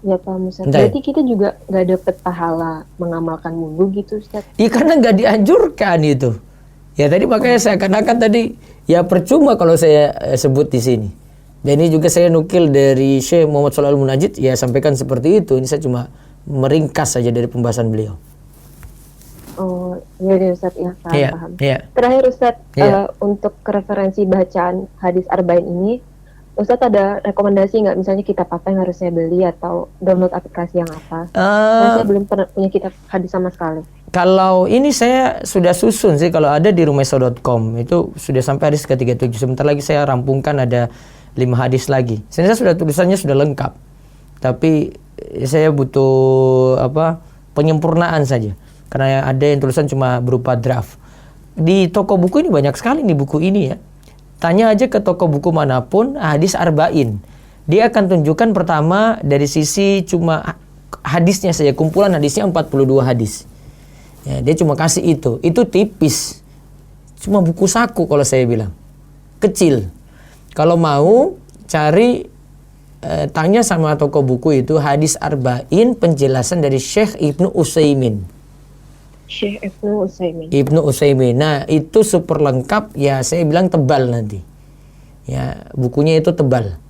Ya paham Ustaz. Berarti kita juga nggak dapat pahala mengamalkan wudu gitu Ustaz? Iya, karena nggak dianjurkan itu. Ya tadi makanya saya katakan tadi, ya percuma kalau saya sebut di sini. Dan ini juga saya nukil dari Syekh Muhammad Shalih Al-Munajjid, ya sampaikan seperti itu. Ini saya cuma meringkas saja dari pembahasan beliau. Oh iya Ustaz, ya paham. Iya. Terakhir Ustaz, untuk referensi bacaan hadis arba'in ini, Ustadz ada rekomendasi nggak, misalnya kitab apa yang harus saya beli atau download aplikasi yang apa? Saya belum pernah punya kitab hadis sama sekali. Kalau ini saya sudah susun sih, kalau ada di rumeso.com itu sudah sampai hadis ke-37. Sebentar lagi saya rampungkan, ada 5 hadis lagi. Sebenarnya sudah tulisannya sudah lengkap, tapi saya butuh penyempurnaan saja karena ada yang tulisan cuma berupa draft. Di toko buku ini banyak sekali nih buku ini ya. Tanya aja ke toko buku manapun, hadis arba'in. Dia akan tunjukkan pertama dari sisi cuma hadisnya saja, kumpulan hadisnya 42 hadis. Ya, dia cuma kasih itu. Itu tipis. Cuma buku saku kalau saya bilang. Kecil. Kalau mau cari, tanya sama toko buku itu hadis arba'in penjelasan dari Syekh Ibnu Utsaimin. Syekh Ibnu Utsaimin. Nah, itu super lengkap ya, saya bilang tebal nanti. Ya, bukunya itu tebal.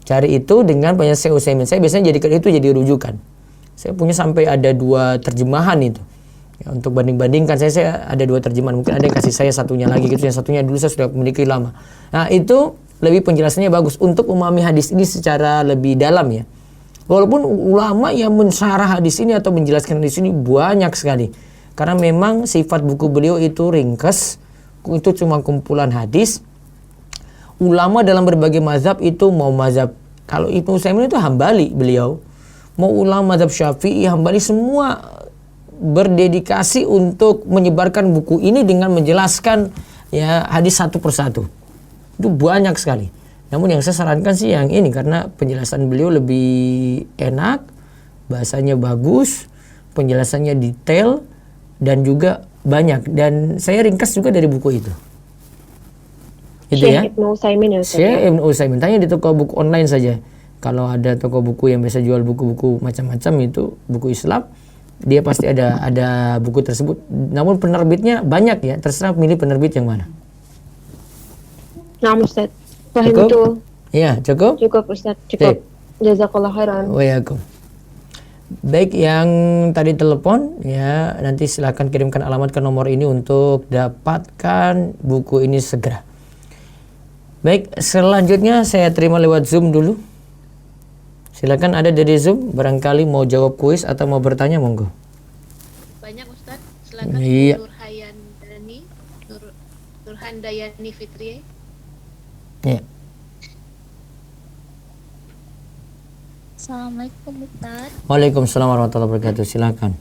Cari itu dengan banyak Syekh Utsaimin. Saya biasanya jadikan itu jadi rujukan. Saya punya sampai ada 2 terjemahan itu. Ya, untuk banding-bandingkan saya ada 2 terjemahan. Mungkin ada yang kasih saya satunya lagi gitu. Yang satunya dulu saya sudah memiliki lama. Nah, itu lebih penjelasannya bagus untuk memahami hadis ini secara lebih dalam ya. Walaupun ulama yang mensyarah hadis ini atau menjelaskan hadis ini banyak sekali. Karena memang sifat buku beliau itu ringkas, itu cuma kumpulan hadis. Ulama dalam berbagai mazhab itu, mau mazhab, kalau Ibnu Utsaimin itu Hambali beliau, mau ulama mazhab Syafi'i, Hambali, semua berdedikasi untuk menyebarkan buku ini dengan menjelaskan ya hadis satu persatu. Itu banyak sekali. Namun yang saya sarankan sih yang ini, karena penjelasan beliau lebih enak, bahasanya bagus, penjelasannya detail, dan juga banyak, dan saya ringkas juga dari buku itu. Itu ya. Syekh Ibnu Utsaimin ya. Syekh Ibnu Utsaimin. Tanya di toko buku online saja. Kalau ada toko buku yang biasa jual buku-buku macam-macam itu, buku Islam, dia pasti ada buku tersebut. Namun penerbitnya banyak ya, terserah milih penerbit yang mana. Nah, Ustaz. Paham Cukup? itu. Iya, cukup? Cukup Ustaz, cukup. Jazakallah khairan. Waalaikumsalam. Baik, yang tadi telepon ya, nanti silakan kirimkan alamat ke nomor ini untuk dapatkan buku ini segera. Baik, selanjutnya saya terima lewat Zoom dulu. Silakan, ada dari Zoom, barangkali mau jawab kuis atau mau bertanya, monggo. Banyak Ustaz, silakan. Iya. Nurhandayani Fitri. Iya. Assalamualaikum Ustaz. Waalaikumsalam warahmatullahi wabarakatuh. Silakan.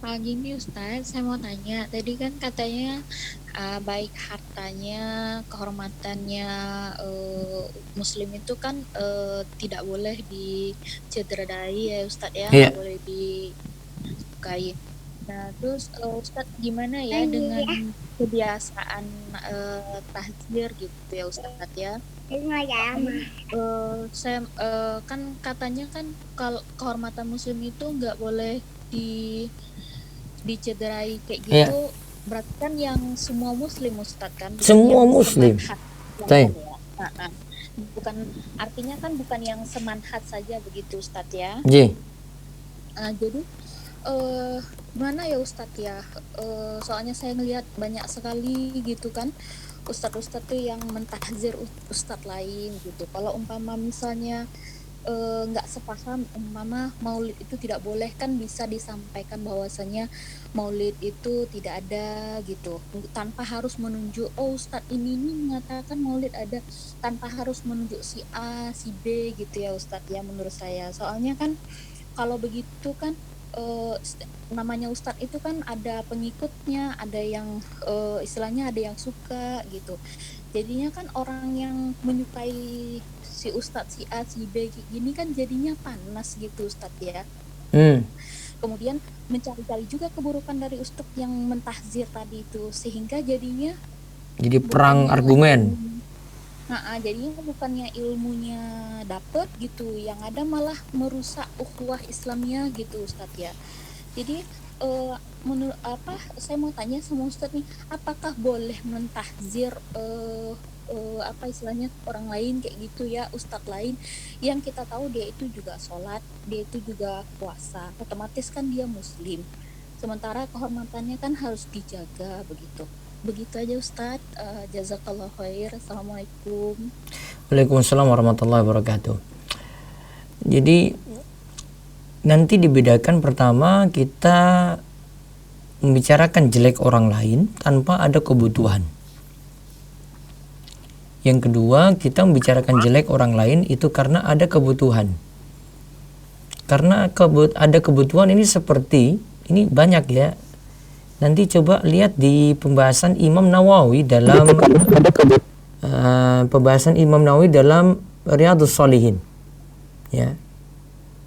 Gini Ustadz, saya mau tanya. Tadi kan katanya baik hartanya, kehormatannya Muslim itu kan tidak boleh dicederai ya Ustadz ya, Iya. nggak boleh disukai. Nah, terus Ustadz gimana ya dengan kebiasaan tahzir gitu ya Ustadz ya? Saya kan katanya kan kalau kehormatan Muslim itu nggak boleh dicederai kayak Iya. gitu, berarti kan yang semua Muslim Ustadz kan, bukan Semua yang Muslim. semanhat yang Baik. kan ya. Bukan, artinya kan bukan yang semanhat saja begitu Ustadz ya. Ji. Jadi gimana ya Ustadz ya, soalnya saya ngelihat banyak sekali gitu kan Ustadz-ustadz tuh yang mentahzir Ustadz lain gitu. Kalau umpama misalnya nggak sepaham, umpama maulid itu tidak boleh, kan bisa disampaikan bahwasanya maulid itu tidak ada gitu, tanpa harus menunjuk oh Ustadz ini mengatakan maulid ada, tanpa harus menunjuk si A si B gitu ya Ustadz ya, menurut saya. Soalnya kan kalau begitu kan namanya Ustadz itu kan ada pengikutnya, ada yang istilahnya ada yang suka gitu. Jadinya kan orang yang menyukai si Ustadz si A si B gini kan jadinya panas gitu Ustadz ya. Kemudian mencari-cari juga keburukan dari Ustadz yang mentahzir tadi itu, sehingga jadinya jadi perang argumen. Jadinya bukannya ilmunya dapet gitu, yang ada malah merusak ukhuwah Islamnya gitu Ustadz ya. Jadi menurut saya mau tanya sama Ustadz nih, apakah boleh mentahzir apa istilahnya orang lain kayak gitu ya, Ustadz lain yang kita tahu dia itu juga sholat, dia itu juga puasa, otomatis kan dia Muslim, sementara kehormatannya kan harus dijaga begitu. Begitu aja Ustadz. Jazakallah khair. Assalamualaikum. Waalaikumsalam warahmatullahi wabarakatuh. Jadi nanti dibedakan, pertama kita membicarakan jelek orang lain tanpa ada kebutuhan. Yang kedua, kita membicarakan jelek orang lain itu karena ada kebutuhan. Karena ada kebutuhan ini seperti, ini banyak ya. Nanti coba lihat di pembahasan Imam Nawawi dalam Riyadhus Shalihin. Ya.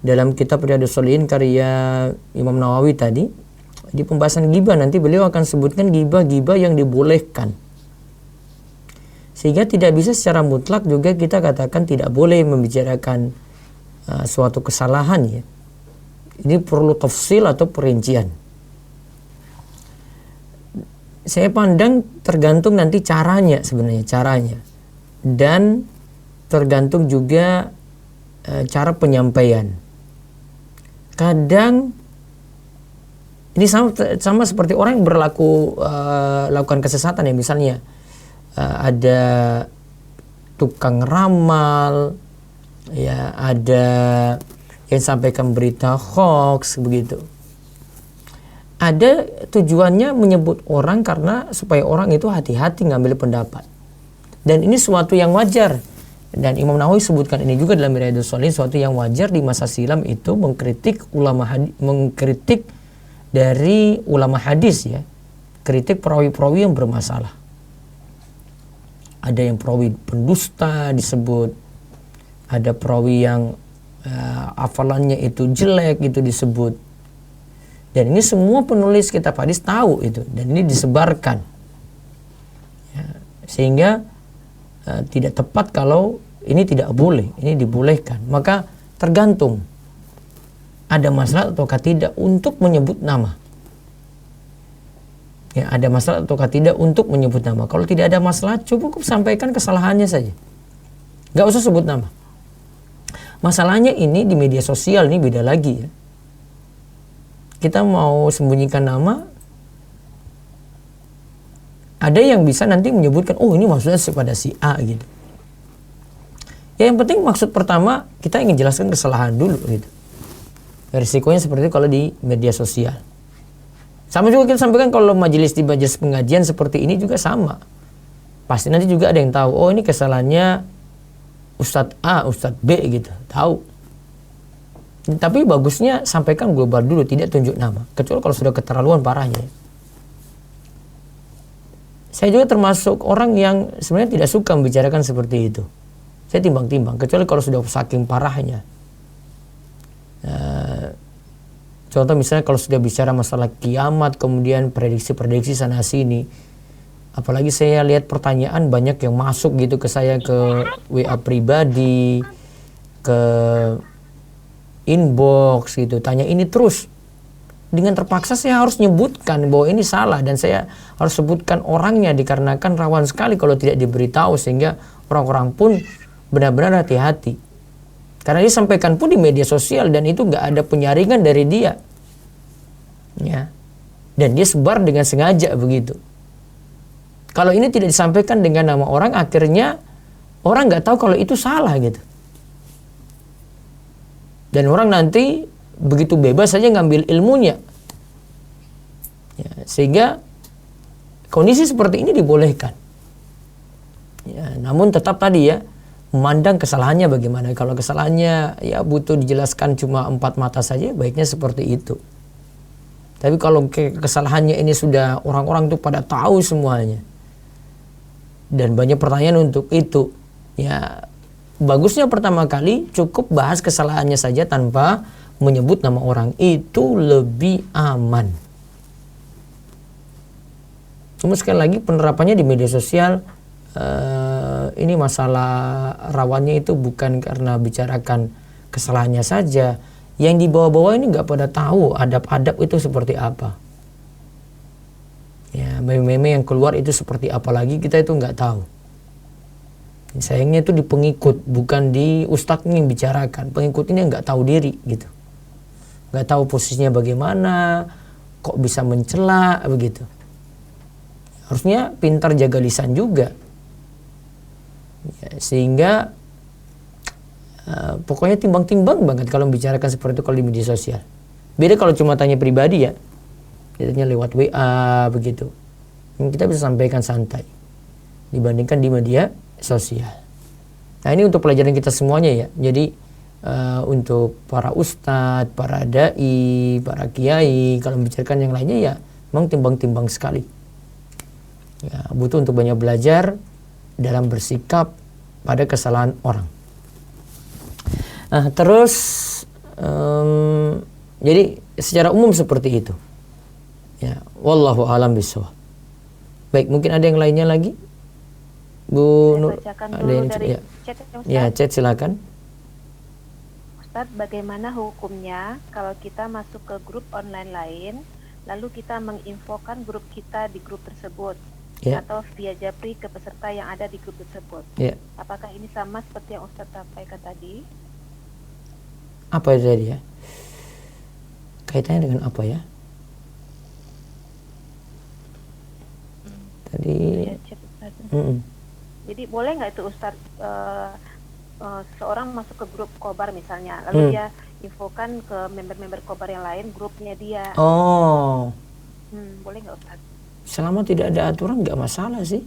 Dalam kitab Riyadhus Shalihin karya Imam Nawawi tadi, di pembahasan ghibah nanti beliau akan sebutkan ghibah-ghibah yang dibolehkan. Sehingga tidak bisa secara mutlak juga kita katakan tidak boleh membicarakan suatu kesalahan ya. Ini perlu tafsil atau perincian. Saya pandang tergantung nanti caranya, sebenarnya caranya, dan tergantung juga cara penyampaian. Kadang ini sama seperti orang yang lakukan kesesatan ya, misalnya ada tukang ramal ya, ada yang sampaikan berita hoax begitu. Ada tujuannya menyebut orang karena supaya orang itu hati-hati ngambil pendapat. Dan ini suatu yang wajar. Dan Imam Nawawi sebutkan ini juga dalam Riyadhus Shalihin, suatu yang wajar di masa silam itu mengkritik mengkritik dari ulama hadis ya. Kritik perawi-perawi yang bermasalah. Ada yang perawi pendusta disebut. Ada perawi yang hafalannya itu jelek itu disebut. Dan ini semua penulis kitab hadis tahu itu, dan ini disebarkan ya, sehingga tidak tepat kalau ini tidak boleh, ini dibolehkan. Maka tergantung ada masalah ataukah tidak untuk menyebut nama ya, ada masalah ataukah tidak untuk menyebut nama. Kalau tidak ada masalah, cukup sampaikan kesalahannya saja, nggak usah sebut nama. Masalahnya ini di media sosial, ini beda lagi ya. Kita mau sembunyikan nama, ada yang bisa nanti menyebutkan, oh ini maksudnya kepada si A gitu. Ya yang penting maksud pertama kita ingin jelaskan kesalahan dulu gitu. Risikonya seperti itu kalau di media sosial. Sama juga kita sampaikan kalau di majelis pengajian seperti ini juga sama. Pasti nanti juga ada yang tahu, oh ini kesalahannya Ustadz A, Ustadz B gitu, tahu. Tapi bagusnya sampaikan global dulu, tidak tunjuk nama. Kecuali kalau sudah keterlaluan parahnya. Saya juga termasuk orang yang sebenarnya tidak suka membicarakan seperti itu. Saya timbang-timbang, kecuali kalau sudah saking parahnya. Contoh misalnya kalau sudah bicara masalah kiamat, kemudian prediksi-prediksi sana sini. Apalagi saya lihat pertanyaan banyak yang masuk gitu ke saya, ke WA pribadi, ke inbox gitu, tanya ini terus. Dengan terpaksa saya harus nyebutkan bahwa ini salah, dan saya harus sebutkan orangnya dikarenakan rawan sekali kalau tidak diberitahu, sehingga orang-orang pun benar-benar hati-hati. Karena disampaikan pun di media sosial dan itu nggak ada penyaringan dari dia, ya. Dan dia sebar dengan sengaja begitu. Kalau ini tidak disampaikan dengan nama orang, akhirnya orang nggak tahu kalau itu salah gitu. Dan orang nanti begitu bebas saja ngambil ilmunya, ya, sehingga kondisi seperti ini dibolehkan. Ya, namun tetap tadi ya, memandang kesalahannya bagaimana. Kalau kesalahannya ya butuh dijelaskan cuma 4 mata saja, baiknya seperti itu. Tapi kalau kesalahannya ini sudah orang-orang tuh pada tahu semuanya dan banyak pertanyaan untuk itu, ya bagusnya pertama kali cukup bahas kesalahannya saja tanpa menyebut nama orang, itu lebih aman. Cuma sekali lagi penerapannya di media sosial, ini masalah rawannya itu bukan karena bicarakan kesalahannya saja. Yang di bawah-bawah ini nggak pada tahu adab-adab itu seperti apa. Ya, meme-meme yang keluar itu seperti apa lagi, kita itu nggak tahu. Sayangnya itu di pengikut, bukan di ustadznya yang bicarakan. Pengikut ini nggak tahu diri gitu, nggak tahu posisinya bagaimana, kok bisa mencela begitu. Harusnya pintar jaga lisan juga, ya, sehingga pokoknya timbang-timbang banget kalau membicarakan seperti itu kalau di media sosial. Beda kalau cuma tanya pribadi ya, tanya lewat WA begitu, kita bisa sampaikan santai dibandingkan di media sosial. Nah ini untuk pelajaran kita semuanya ya. Jadi untuk para ustadz, para dai, para kiai, kalau membicarakan yang lainnya ya memang timbang-timbang sekali. Ya, butuh untuk banyak belajar dalam bersikap pada kesalahan orang. Nah, terus jadi secara umum seperti itu. Ya, wallahu alam bishawab. Baik, mungkin ada yang lainnya lagi? Bu Nur, ada yang dari ya. Chat, Ya, chat silakan. Ustadz, bagaimana hukumnya kalau kita masuk ke grup online lain, lalu kita menginfokan grup kita di grup tersebut, Ya. atau via japri ke peserta yang ada di grup tersebut? Ya. Apakah ini sama seperti yang Ustadz sampaikan tadi? Apa itu tadi ya? Kaitannya dengan apa ya? Tadi. Ya, chat, Ustadz. Jadi boleh nggak itu Ustadz, seorang masuk ke grup Kobar misalnya, lalu dia infokan ke member-member Kobar yang lain grupnya dia. Oh. Boleh nggak Ustadz? Selama tidak ada aturan nggak masalah sih.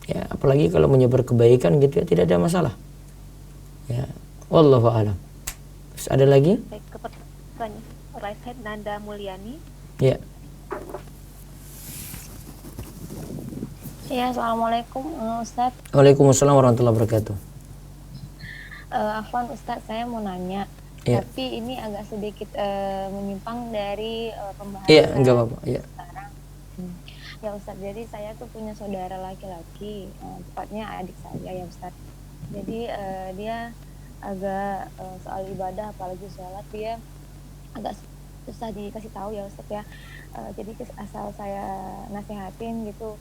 Ya, apalagi kalau menyebar kebaikan gitu ya, tidak ada masalah. Ya, wallahu a'lam. Terus ada lagi? Baik, ke pertanyaan right hand Nanda Mulyani. Ya. Ya, assalamualaikum Ustadz. Waalaikumsalam warahmatullahi wabarakatuh. Afwan Ustadz, saya mau nanya, Ya. tapi ini agak sedikit menyimpang dari pembahasan Iya, enggak apa-apa. Ya. sekarang. Ya Ustadz, jadi saya tuh punya saudara laki-laki, tepatnya adik saya ya Ustadz. Jadi dia agak soal ibadah, apalagi sholat, dia agak susah dikasih tahu ya Ustadz ya. Jadi asal saya nasihatin gitu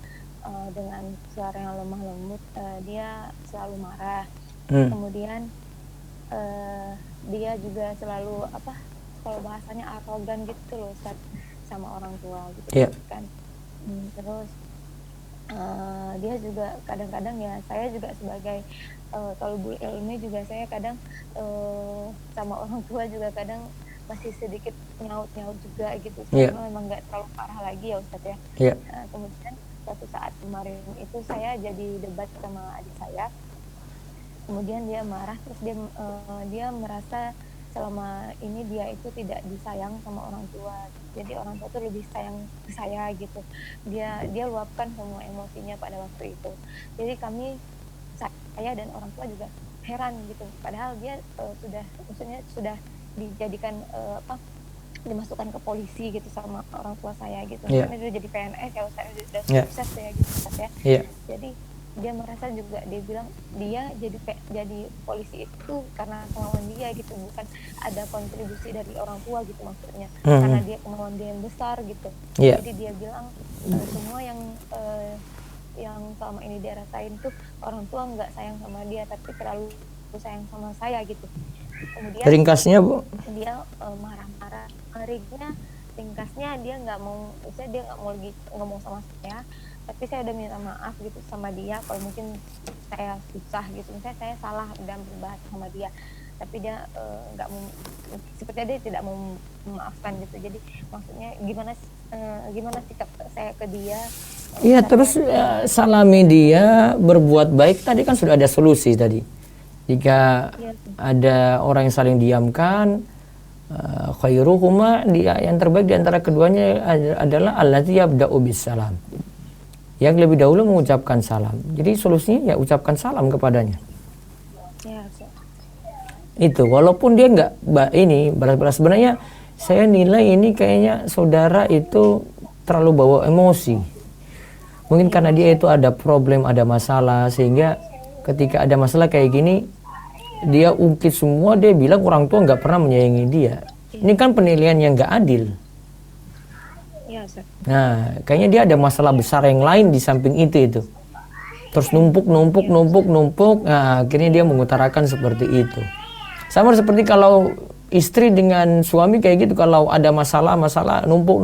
dengan suara yang lemah lembut, dia selalu marah. Kemudian dia juga selalu kalau bahasanya arogan gitu loh Ustadz sama orang tua gitu kan. Terus dia juga kadang-kadang ya, saya juga sebagai talibul ilmi juga saya kadang sama orang tua juga kadang masih sedikit nyaut-nyaut juga gitu, karena memang nggak terlalu parah lagi ya Ustadz ya. Kemudian suatu saat kemarin itu saya jadi debat sama adik saya, kemudian dia marah, terus dia merasa selama ini dia itu tidak disayang sama orang tua. Jadi orang tua tuh lebih sayang ke saya gitu. Dia luapkan semua emosinya pada waktu itu. Jadi saya dan orang tua juga heran gitu. Padahal dia sudah dijadikan dimasukkan ke polisi gitu sama orang tua saya gitu. Karena dia jadi PNS ya, Ustaz, udah sukses ya gitu Ustaz ya. Jadi dia merasa juga, dia bilang dia jadi polisi itu karena kemauan dia gitu, bukan ada kontribusi dari orang tua gitu maksudnya, karena dia kemauan dia yang besar gitu. Jadi dia bilang semua yang selama ini dia rasain tuh orang tua nggak sayang sama dia, tapi terlalu sayang sama saya gitu. Kemudian ringkasnya Bu, dia marah-marah, ringkasnya dia nggak mau lagi ngomong sama saya, tapi saya udah minta maaf gitu sama dia kalau mungkin saya susah gitu, misalnya saya salah dalam berbahasa sama dia, tapi dia nggak mau, sepertinya dia tidak mau memaafkan gitu. Jadi maksudnya gimana sikap saya ke dia? Iya, terus salami dia berbuat baik. Tadi kan sudah ada solusi tadi. Jika ada orang yang saling diamkan, khairuhuma, yang terbaik di antara keduanya adalah allati yabda'u bisalam, yang lebih dahulu mengucapkan salam. Jadi solusinya ya ucapkan salam kepadanya. Itu walaupun dia nggak ini balas-balas, sebenarnya saya nilai ini kayaknya saudara itu terlalu bawa emosi. Mungkin karena dia itu ada problem, ada masalah, sehingga ketika ada masalah kayak gini dia ungkit semua, dia bilang orang tua nggak pernah menyayangi dia. Ini kan penilaian yang nggak adil. Nah, kayaknya dia ada masalah besar yang lain di samping itu. Terus numpuk. Nah, akhirnya dia mengutarakan seperti itu. Sama seperti kalau istri dengan suami kayak gitu, kalau ada masalah numpuk.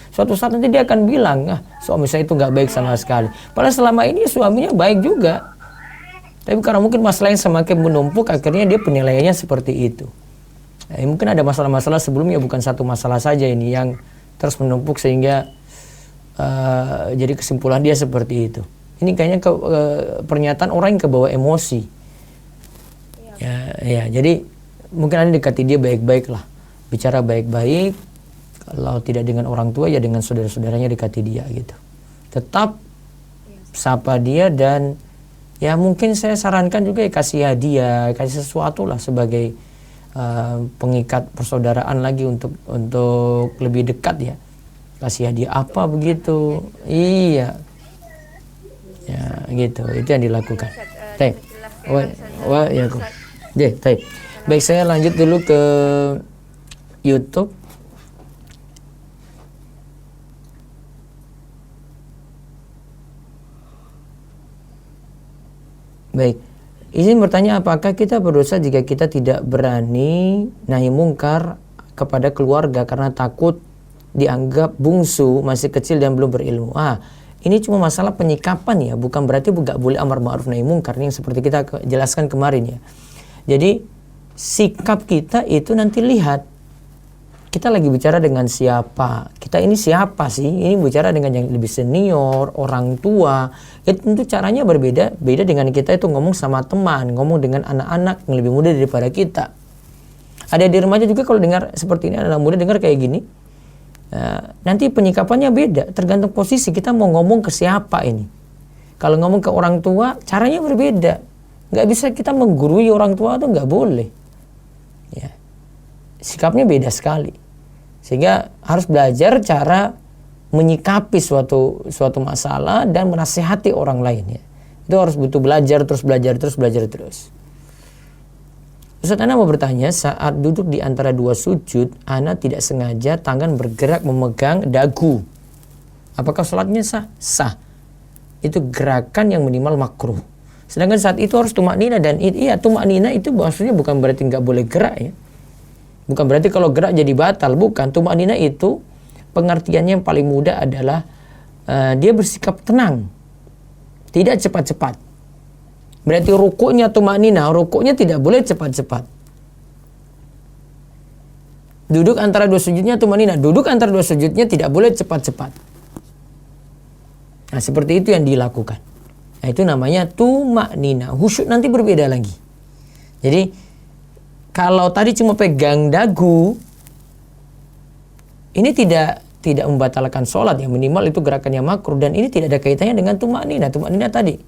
Suatu saat nanti dia akan bilang, suami saya itu nggak baik sama sekali. Padahal selama ini suaminya baik juga. Tapi karena mungkin masalah yang semakin menumpuk, akhirnya dia penilaiannya seperti itu. Mungkin ada masalah-masalah sebelumnya, bukan satu masalah saja ini yang terus menumpuk sehingga jadi kesimpulan dia seperti itu. Ini kayaknya pernyataan orang yang kebawa emosi. Ya, jadi mungkin Anda dekati dia baik-baik lah, bicara baik-baik. Kalau tidak dengan orang tua ya dengan saudara-saudaranya, dekati dia gitu. Tetap sapa dia, dan ya mungkin saya sarankan juga ya kasih hadiah, kasih sesuatu lah sebagai pengikat persaudaraan lagi untuk lebih dekat ya. Kasih hadiah apa begitu. Iya. Ya gitu, itu yang dilakukan. Baik. Wah, ya kok. Baik. Baik, saya lanjut dulu ke YouTube. Baik, izin bertanya, apakah kita berdosa jika kita tidak berani nahi mungkar kepada keluarga karena takut dianggap bungsu, masih kecil dan belum berilmu? Ini cuma masalah penyikapan ya, bukan berarti nggak boleh amar ma'ruf nahi mungkar yang seperti kita jelaskan kemarin ya. Jadi sikap kita itu nanti lihat kita lagi bicara dengan siapa, kita ini siapa sih, ini bicara dengan yang lebih senior, orang tua, ya tentu caranya beda dengan kita itu ngomong sama teman, ngomong dengan anak-anak yang lebih muda daripada kita. Ada di remaja juga kalau dengar seperti ini, anak muda dengar kayak gini, nanti penyikapannya beda, tergantung posisi kita mau ngomong ke siapa ini. Kalau ngomong ke orang tua, caranya berbeda, nggak bisa kita menggurui orang tua, itu nggak boleh. Ya. Sikapnya beda sekali. Sehingga harus belajar cara menyikapi suatu masalah dan menasihati orang lain ya. Itu harus butuh belajar terus. Ustaz, Ana mau bertanya, saat duduk di antara dua sujud, Ana tidak sengaja tangan bergerak memegang dagu. Apakah salatnya sah? Sah. Itu gerakan yang minimal makruh. Sedangkan saat itu harus tumaknina, dan tumaknina itu maksudnya bukan berarti nggak boleh gerak ya. Bukan berarti kalau gerak jadi batal, bukan. Tumaknina itu pengertiannya yang paling mudah adalah dia bersikap tenang, tidak cepat-cepat. Berarti rukuknya tumaknina, rukuknya tidak boleh cepat-cepat. Duduk antara dua sujudnya tumaknina, duduk antara dua sujudnya tidak boleh cepat-cepat. Nah, seperti itu yang dilakukan. Nah, itu namanya tumaknina. Khusyuk nanti berbeda lagi. Jadi kalau tadi cuma pegang dagu, ini tidak membatalkan sholat, yang minimal itu gerakannya makruh, dan ini tidak ada kaitannya dengan tumakninah tadi.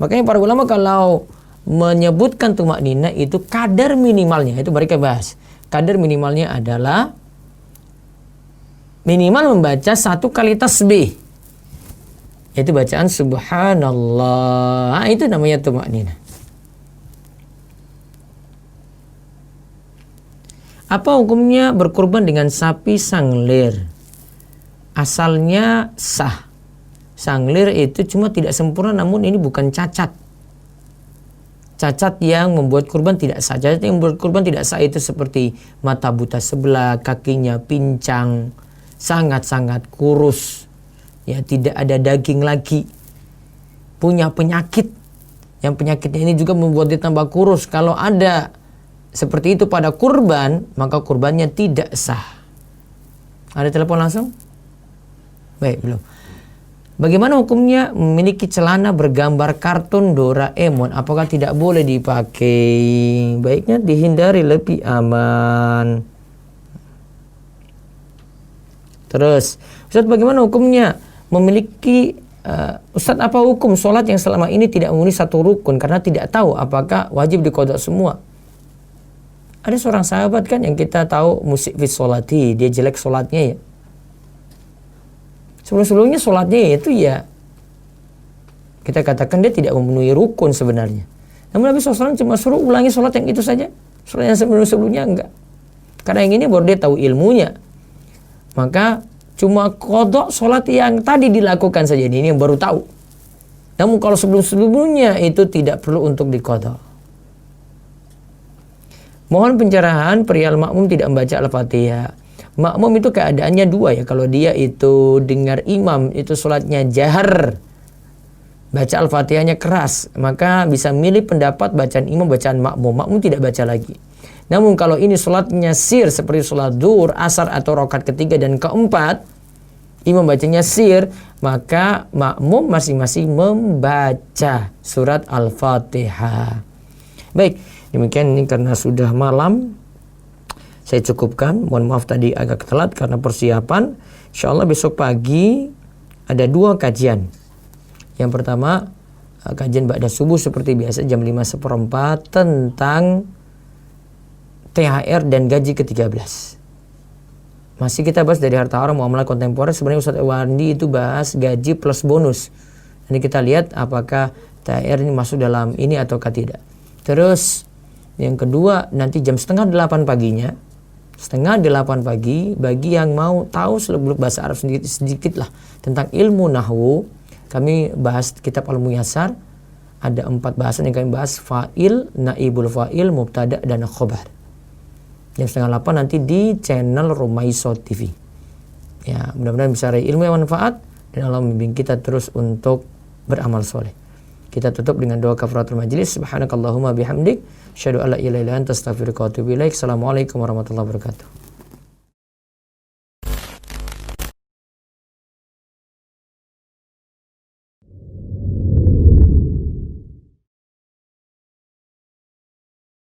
Makanya para ulama kalau menyebutkan tumakninah itu kadar minimalnya, itu mereka bahas. Kadar minimalnya adalah minimal membaca 1 kali tasbih, yaitu bacaan subhanallah. Nah, itu namanya tumakninah. Apa hukumnya berkurban dengan sapi sanglir? Asalnya sah. Sanglir itu cuma tidak sempurna, namun ini bukan cacat. Cacat yang membuat kurban tidak sah. Cacat yang membuat kurban tidak sah itu seperti mata buta sebelah, kakinya pincang, sangat-sangat kurus, ya tidak ada daging lagi, punya penyakit, yang penyakitnya ini juga membuat dia tambah kurus. Kalau ada seperti itu pada kurban, maka kurbannya tidak sah. Ada telepon langsung? Baik, belum. Bagaimana hukumnya memiliki celana bergambar kartun Doraemon? Apakah tidak boleh dipakai? Baiknya dihindari, lebih aman. Terus, Ustaz, bagaimana hukumnya memiliki Ustaz, apa hukum sholat yang selama ini tidak memenuhi 1 rukun karena tidak tahu apakah wajib diqadha semua? Ada seorang sahabat kan yang kita tahu musik fi sholati, dia jelek sholatnya ya. Sebelum-sebelumnya sholatnya itu ya kita katakan dia tidak memenuhi rukun sebenarnya. Namun Nabi SAW cuma suruh ulangi sholat yang itu saja. Sholat yang sebelum-sebelumnya enggak. Karena yang ini baru dia tahu ilmunya. Maka cuma qadha sholat yang tadi dilakukan saja. Ini yang baru tahu. Namun kalau sebelum-sebelumnya itu tidak perlu untuk diqadha. Mohon pencerahan perihal makmum tidak membaca Al-Fatihah. Makmum itu keadaannya 2 ya. Kalau dia itu dengar imam itu sholatnya jahar, baca Al-Fatihahnya keras, maka bisa milih pendapat bacaan imam, bacaan makmum. Makmum tidak baca lagi. Namun kalau ini sholatnya sir seperti sholat duhur, asar atau rakaat ketiga dan keempat, imam bacanya sir, maka makmum masing-masing membaca surat Al-Fatihah. Baik, demikian ini karena sudah malam. Saya cukupkan, mohon maaf tadi agak telat karena persiapan. Insyaallah besok pagi ada 2 kajian. Yang pertama, kajian ba'da subuh seperti biasa jam 5:15 tentang THR dan gaji ke-13. Masih kita bahas dari harta haram, muamalah kontemporer. Sebenarnya Ustaz Wandi itu bahas gaji plus bonus. Nanti kita lihat apakah THR ini masuk dalam ini ataukah tidak. Terus yang kedua, nanti jam 7:30 paginya, 7:30 pagi, bagi yang mau tahu seluk-beluk bahasa Arab sedikit lah tentang ilmu nahwu, kami bahas kitab Al-Muyassar. Ada 4 bahasan yang kami bahas: fa'il, naibul fa'il, mubtada, dan khobar. Jam 7:30 nanti di channel Rumaiso TV. Ya, mudah-mudahan bisa raih ilmu yang manfaat dan Allah membimbing kita terus untuk beramal soleh. Kita tutup dengan doa kafaratul majlis. Subhanakallahumma bihamdik, asyhadu an la ilaha illa anta, astaghfiruka wa atubu ilaik. Assalamualaikum warahmatullahi wabarakatuh.